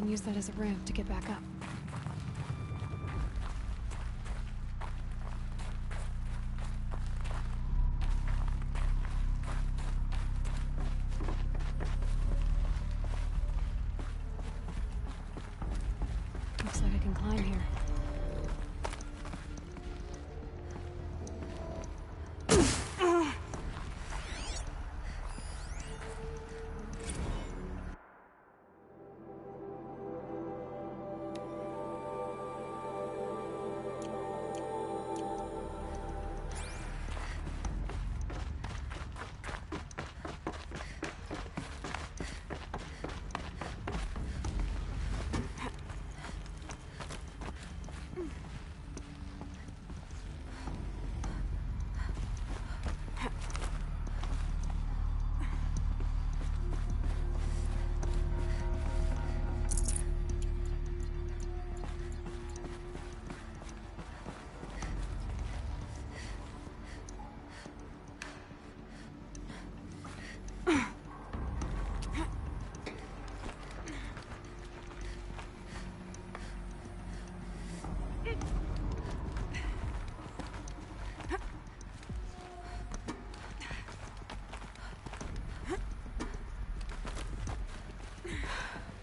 Use that as a ramp to get back up.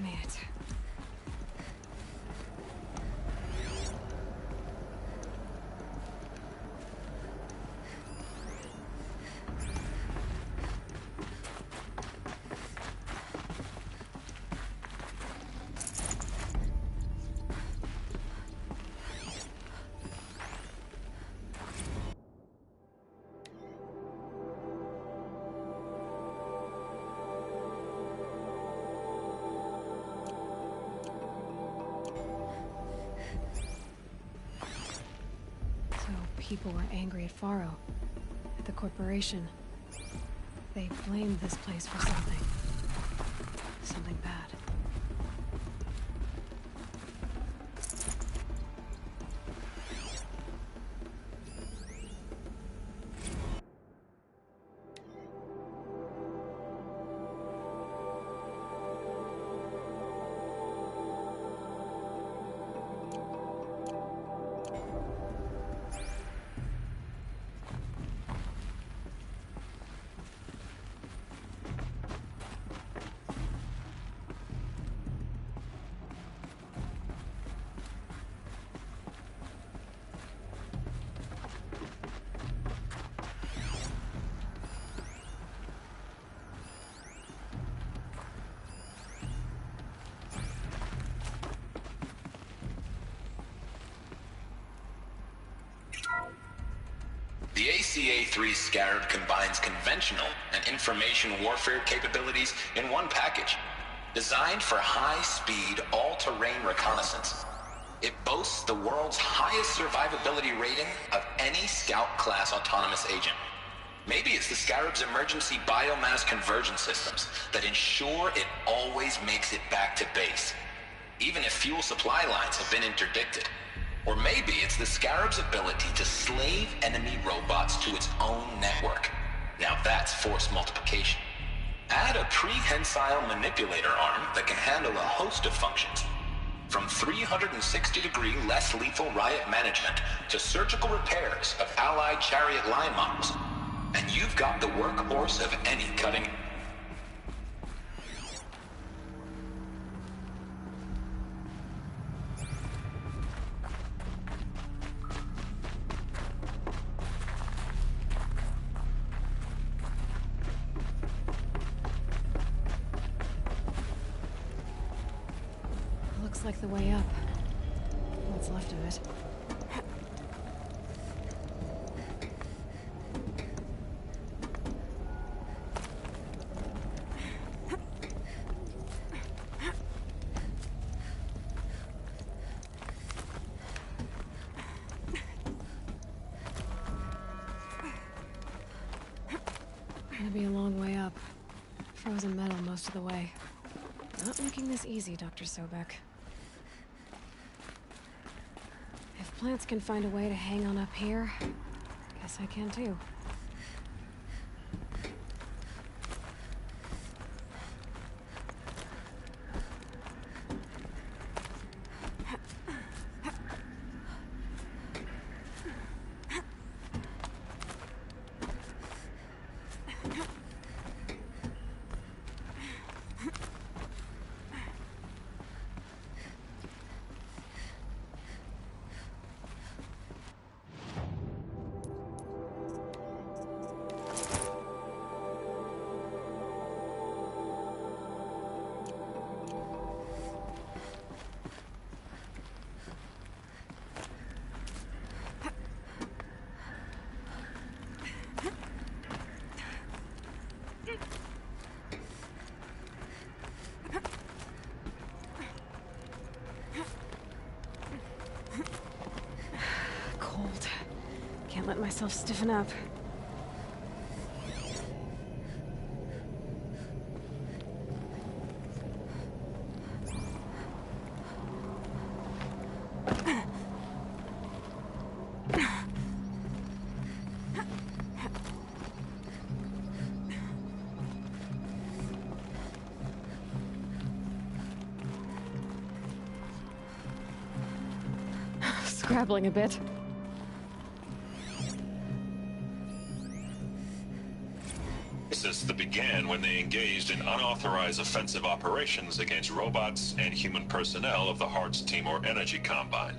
Made it. People were angry at Faro, at the corporation. They blamed this place for something. Something bad. The ACA-3 Scarab combines conventional and information warfare capabilities in one package. Designed for high-speed, all-terrain reconnaissance, it boasts the world's highest survivability rating of any Scout-class autonomous agent. Maybe it's the Scarab's emergency biomass conversion systems that ensure it always makes it back to base, even if fuel supply lines have been interdicted. Or maybe it's the Scarab's ability to slave enemy robots to its own network. Now that's force multiplication. Add a prehensile manipulator arm that can handle a host of functions, from 360-degree less lethal riot management to surgical repairs of Allied chariot line models, and you've got the workhorse of any cutting. Looks like the way up. What's left of it. Gonna be a long way up. Frozen metal most of the way. Not making this easy, Dr. Sobek. If plants can find a way to hang on up here, guess I can too. Can't let myself stiffen up. Scrabbling a bit. Is this the beginning began when they engaged in unauthorized offensive operations against robots and human personnel of the Hearts Timor Energy Combine.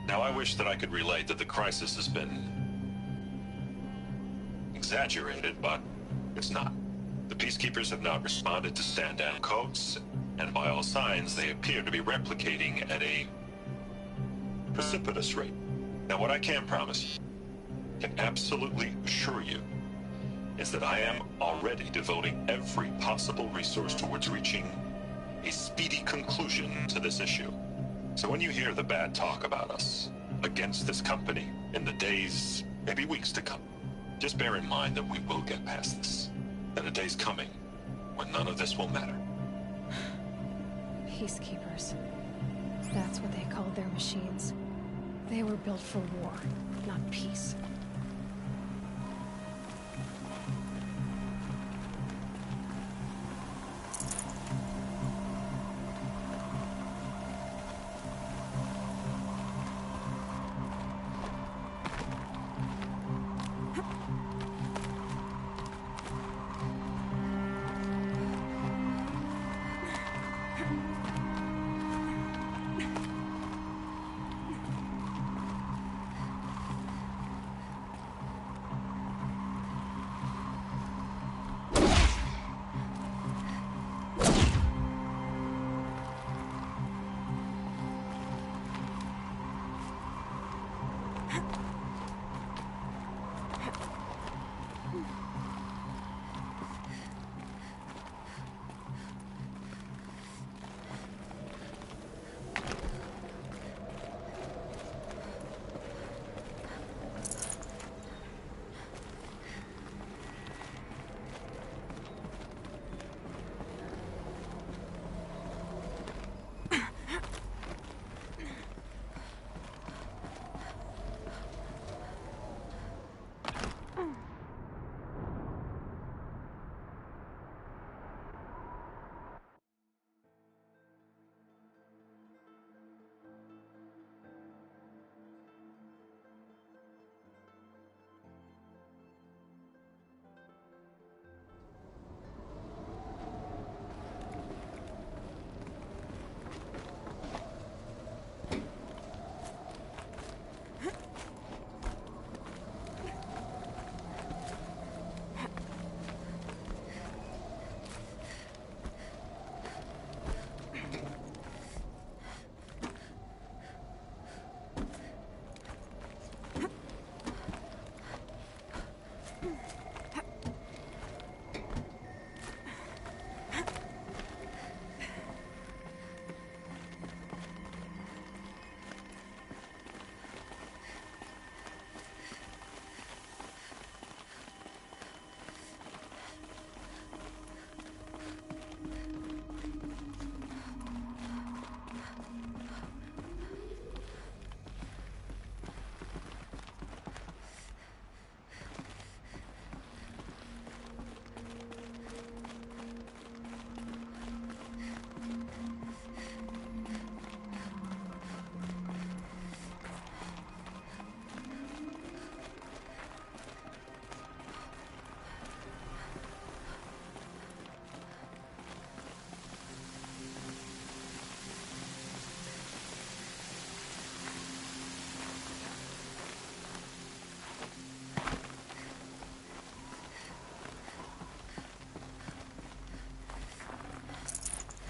Now, I wish that I could relate that the crisis has been exaggerated, but it's not. The Peacekeepers have not responded to stand-down codes, and by all signs, they appear to be replicating at a precipitous rate. Now, what I can promise you, can absolutely assure you, is that I am already devoting every possible resource towards reaching a speedy conclusion to this issue. So when you hear the bad talk about us against this company in the days, maybe weeks to come, just bear in mind that we will get past this. That a day's coming when none of this will matter. Peacekeepers. That's what they called their machines. They were built for war, not peace.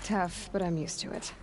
Tough, but I'm used to it.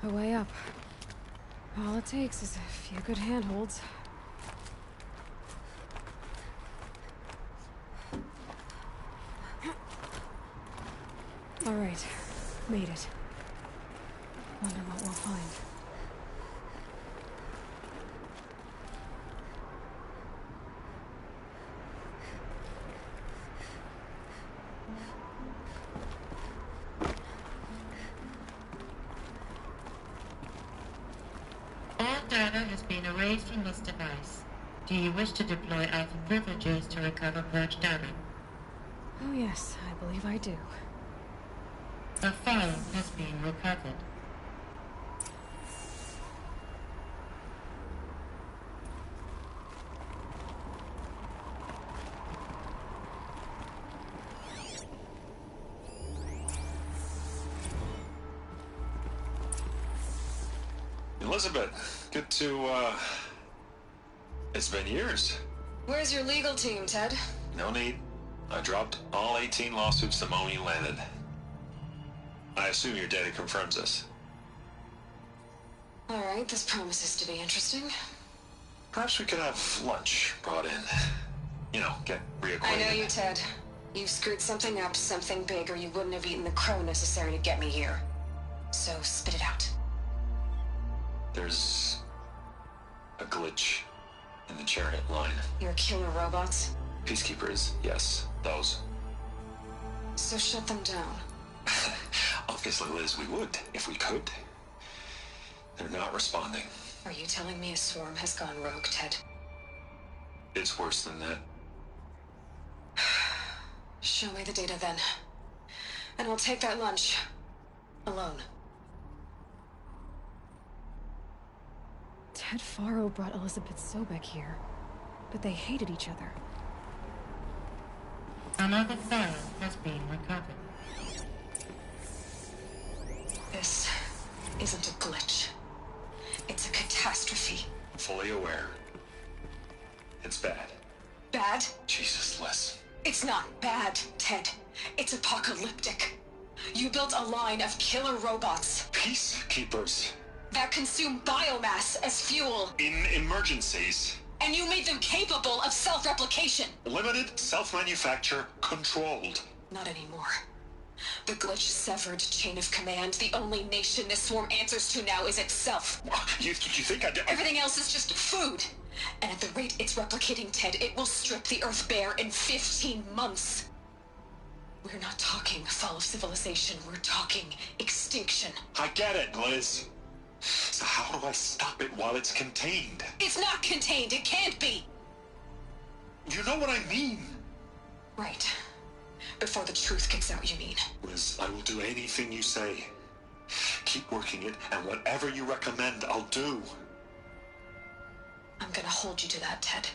a way up. All it takes is a few good handholds. All right, made it. Wonder what we'll find. All data has been erased from this device. Do you wish to deploy Alpha privileges to recover purged data? Oh yes, I believe I do. A file has been recovered. Elizabeth, good to, it's been years. Where's your legal team, Ted? No need. I dropped all 18 lawsuits the moment you landed. I assume your data confirms this. All right, this promises to be interesting. Perhaps we could have lunch brought in. You know, get reacquainted. I know you, Ted. You screwed something up, something big, or you wouldn't have eaten the crow necessary to get me here. So spit it out. There's a glitch in the chariot line. Your killer robots? Peacekeepers, yes, those. So shut them down. Obviously, Liz, we would, if we could. They're not responding. Are you telling me a swarm has gone rogue, Ted? It's worse than that. Show me the data then. And I'll take that lunch. Alone. Ted Faro brought Elizabeth Sobek here, but they hated each other. Another file has been recovered. This isn't a glitch. It's a catastrophe. Fully aware. It's bad. Bad? Jesus, Liz. It's not bad, Ted. It's apocalyptic. You built a line of killer robots. Peacekeepers. That consume biomass as fuel. In emergencies. And you made them capable of self-replication. Limited, self-manufacture, controlled. Not anymore. The glitch severed chain of command. The only nation this swarm answers to now is itself. You think I did? Everything else is just food. And at the rate it's replicating, Ted, it will strip the Earth bare in 15 months. We're not talking fall of civilization. We're talking extinction. I get it, Liz. So how do I stop it while it's contained? It's not contained. It can't be. You know what I mean. Right. Before the truth kicks out, you mean? Liz, I will do anything you say. Keep working it, and whatever you recommend, I'll do. I'm gonna hold you to that, Ted.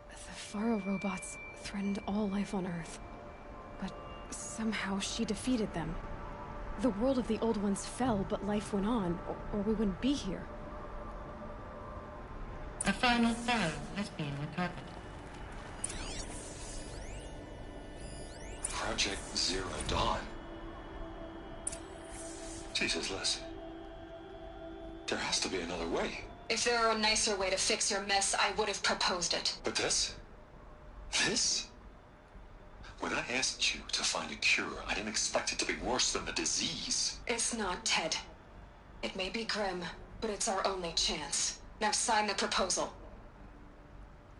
The Faro robots threatened all life on Earth, but somehow she defeated them. The world of the Old Ones fell, but life went on, or we wouldn't be here. A final file has been recovered. Project Zero Dawn. Jesus, Liz. There has to be another way. If there were a nicer way to fix your mess, I would have proposed it. But this? This? When I asked you to find a cure, I didn't expect it to be worse than the disease. It's not, Ted. It may be grim, but it's our only chance. Now sign the proposal.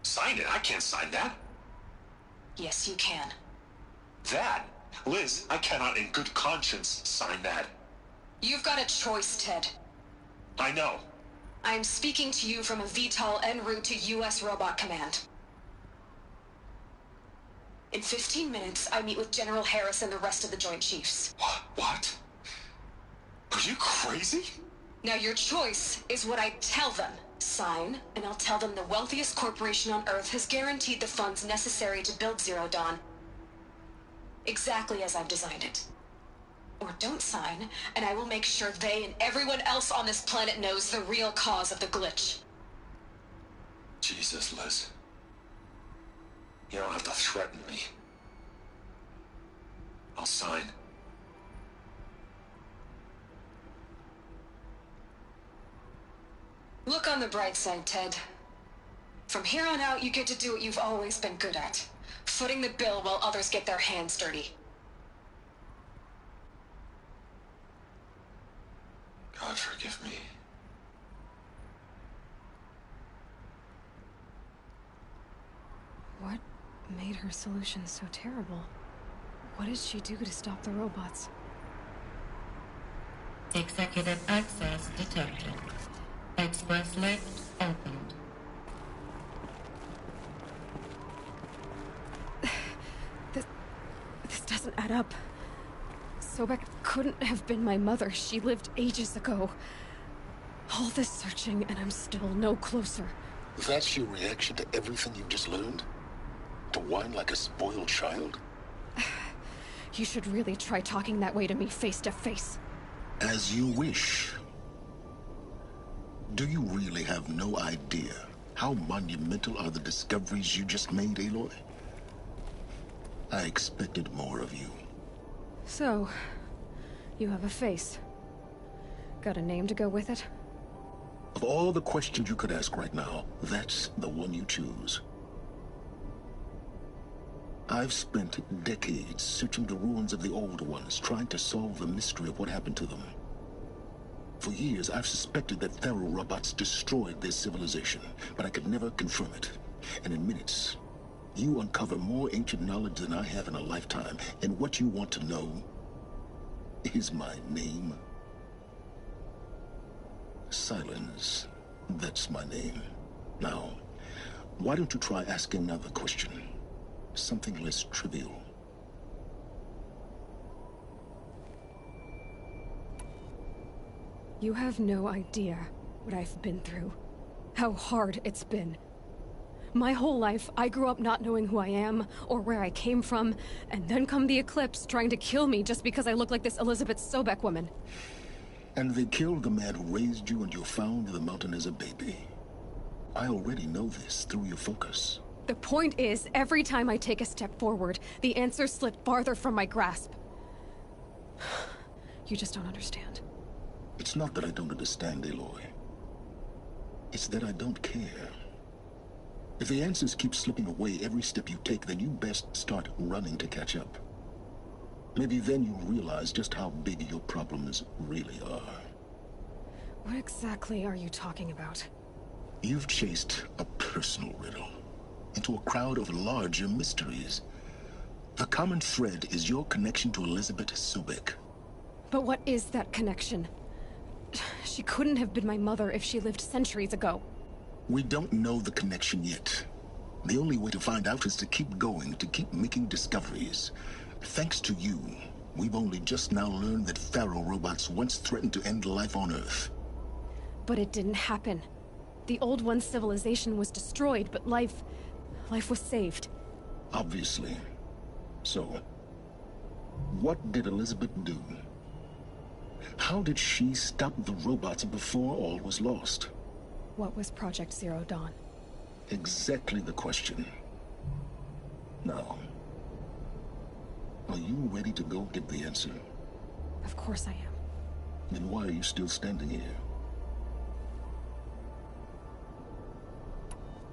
Sign it? I can't sign that. Yes, you can. That? Liz, I cannot in good conscience sign that. You've got a choice, Ted. I know. I am speaking to you from a VTOL en route to U.S. Robot Command. In 15 minutes, I meet with General Harris and the rest of the Joint Chiefs. What? Are you crazy? Now your choice is what I tell them. Sign, and I'll tell them the wealthiest corporation on Earth has guaranteed the funds necessary to build Zero Dawn. Exactly as I've designed it. Or don't sign, and I will make sure they and everyone else on this planet knows the real cause of the glitch. Jesus, Liz. You don't have to threaten me. I'll sign. Look on the bright side, Ted. From here on out, you get to do what you've always been good at. Footing the bill while others get their hands dirty. God forgive me. What made her solution so terrible? What did she do to stop the robots? Executive access detected. Express lift opened. This doesn't add up. Sobek couldn't have been my mother. She lived ages ago. All this searching, and I'm still no closer. That's your reaction to everything you've just learned? To whine like a spoiled child? You should really try talking that way to me face to face. As you wish. Do you really have no idea how monumental are the discoveries you just made, Aloy? I expected more of you. So, you have a face. Got a name to go with it? Of all the questions you could ask right now, that's the one you choose. I've spent decades searching the ruins of the Old Ones, trying to solve the mystery of what happened to them. For years, I've suspected that Faro robots destroyed their civilization, but I could never confirm it. And in minutes, you uncover more ancient knowledge than I have in a lifetime, and what you want to know is my name. Silence. That's my name. Now, why don't you try asking another question? Something less trivial. You have no idea what I've been through. How hard it's been. My whole life, I grew up not knowing who I am, or where I came from, and then come the Eclipse trying to kill me just because I look like this Elizabeth Sobek woman. And they killed the man who raised you and you found in the mountain as a baby. I already know this through your focus. The point is, every time I take a step forward, the answers slip farther from my grasp. You just don't understand. It's not that I don't understand, Aloy. It's that I don't care. If the answers keep slipping away every step you take, then you best start running to catch up. Maybe then you'll realize just how big your problems really are. What exactly are you talking about? You've chased a personal riddle into a crowd of larger mysteries. The common thread is your connection to Elizabeth Sobek. But what is that connection? She couldn't have been my mother if she lived centuries ago. We don't know the connection yet. The only way to find out is to keep going, to keep making discoveries. Thanks to you, we've only just now learned that Faro robots once threatened to end life on Earth. But it didn't happen. The Old One's civilization was destroyed, but life was saved. Obviously. So, what did Elizabeth do? How did she stop the robots before all was lost? What was Project Zero Dawn? Exactly the question. Now, are you ready to go get the answer? Of course I am. Then why are you still standing here?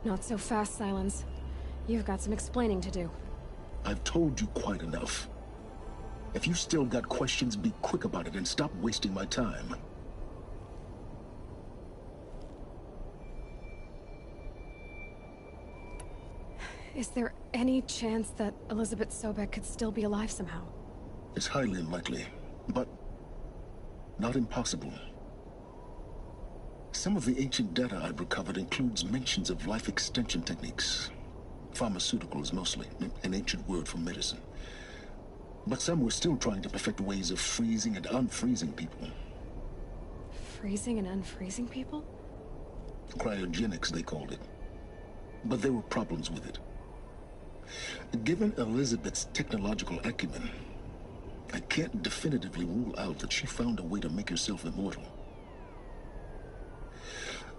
Not so fast, Silence. You've got some explaining to do. I've told you quite enough. If you still got questions, be quick about it and stop wasting my time. Is there any chance that Elizabeth Sobek could still be alive somehow? It's highly unlikely, but not impossible. Some of the ancient data I've recovered includes mentions of life extension techniques. Pharmaceuticals, mostly, an ancient word for medicine. But some were still trying to perfect ways of freezing and unfreezing people. Freezing and unfreezing people? Cryogenics, they called it. But there were problems with it. Given Elizabeth's technological acumen, I can't definitively rule out that she found a way to make herself immortal.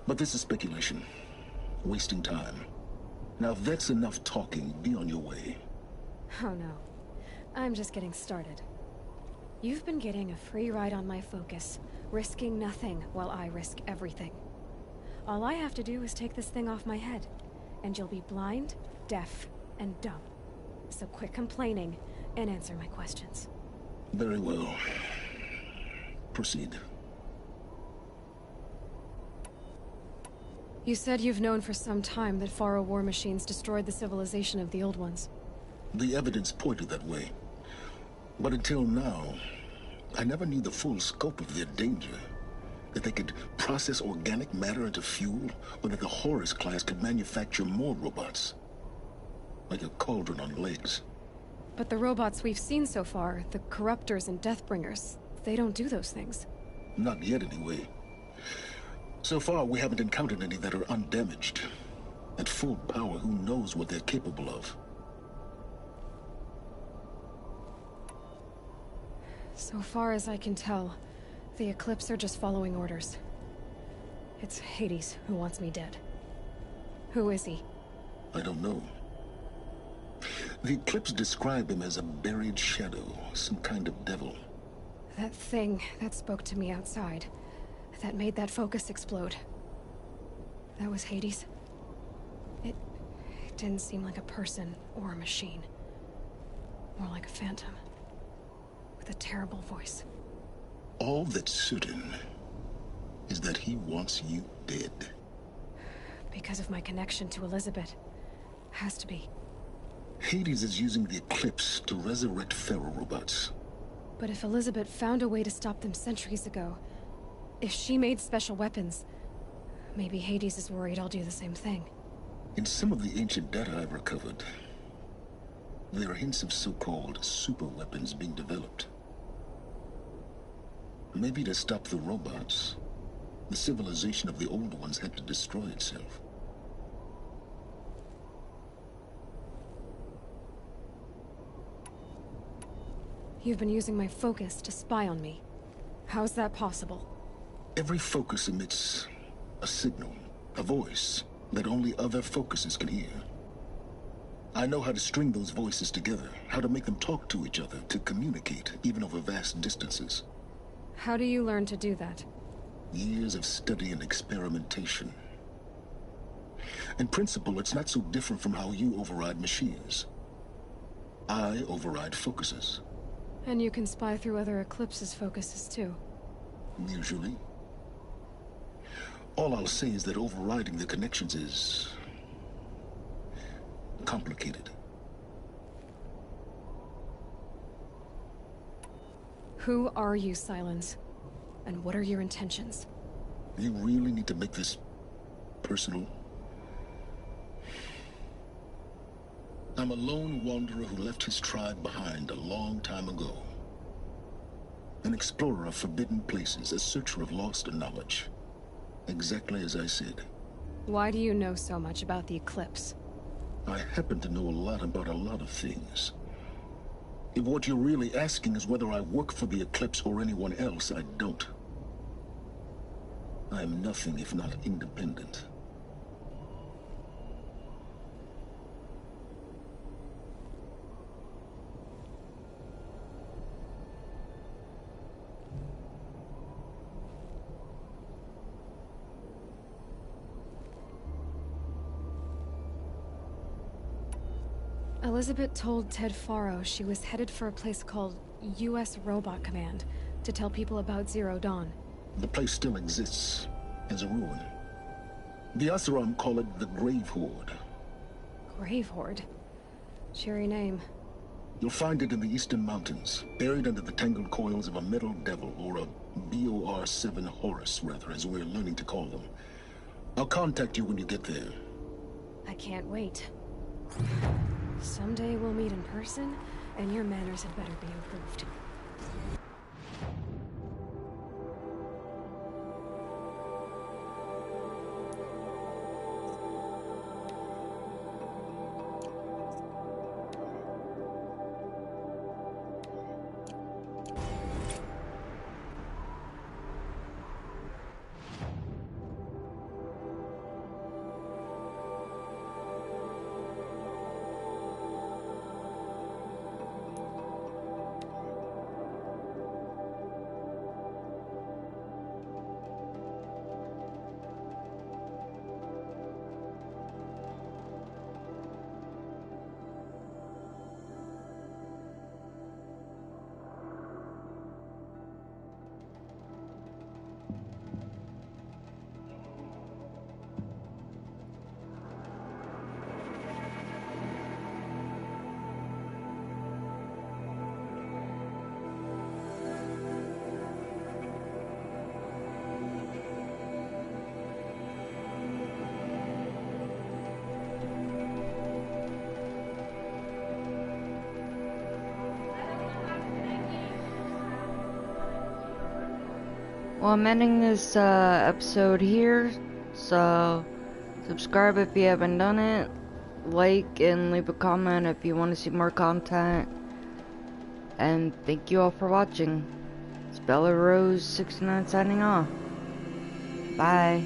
But this is speculation. Wasting time. Now that's enough talking. Be on your way. Oh no. I'm just getting started. You've been getting a free ride on my focus, risking nothing while I risk everything. All I have to do is take this thing off my head, and you'll be blind, deaf, and dumb. So quit complaining and answer my questions. Very well. Proceed. You said you've known for some time that Faro war machines destroyed the civilization of the Old Ones. The evidence pointed that way. But until now, I never knew the full scope of their danger. That they could process organic matter into fuel, or that the Horus class could manufacture more robots. Like a cauldron on legs. But the robots we've seen so far, the Corruptors and Deathbringers, they don't do those things. Not yet, anyway. So far, we haven't encountered any that are undamaged. At full power, who knows what they're capable of? So far as I can tell, the Eclipse are just following orders. It's Hades who wants me dead. Who is he? I don't know. The Eclipse describe him as a buried shadow, some kind of devil. That thing that spoke to me outside, that made that focus explode. That was Hades? It didn't seem like a person or a machine. More like a phantom. With a terrible voice. All that's certain is that he wants you dead. Because of my connection to Elizabeth. Has to be. Hades is using the Eclipse to resurrect Pharaoh robots. But if Elizabeth found a way to stop them centuries ago, if she made special weapons, maybe Hades is worried I'll do the same thing. In some of the ancient data I've recovered, there are hints of so-called super weapons being developed. Maybe to stop the robots, the civilization of the Old Ones had to destroy itself. You've been using my focus to spy on me. How's that possible? Every focus emits a signal, a voice, that only other focuses can hear. I know how to string those voices together, how to make them talk to each other, to communicate, even over vast distances. How do you learn to do that? Years of study and experimentation. In principle, it's not so different from how you override machines. I override focuses. And you can spy through other Eclipse's focuses too. Usually. All I'll say is that overriding the connections is complicated. Who are you, Sylens? And what are your intentions? You really need to make this personal? I'm a lone wanderer who left his tribe behind a long time ago. An explorer of forbidden places, a searcher of lost knowledge. Exactly as I said. Why do you know so much about the Eclipse? I happen to know a lot about a lot of things. If what you're really asking is whether I work for the Eclipse or anyone else, I don't. I am nothing if not independent. Elizabeth told Ted Faro she was headed for a place called U.S. Robot Command to tell people about Zero Dawn. The place still exists, as a ruin. The Oseram call it the Grave Horde. Grave Horde? Cheery name. You'll find it in the Eastern Mountains, buried under the tangled coils of a Metal Devil, or a BOR-7 Horus, rather, as we're learning to call them. I'll contact you when you get there. I can't wait. Someday we'll meet in person, and your manners had better be improved. Well, I'm ending this episode here, so subscribe if you haven't done it, like and leave a comment if you want to see more content, and thank you all for watching. It's Bella Rose 69 signing off. Bye.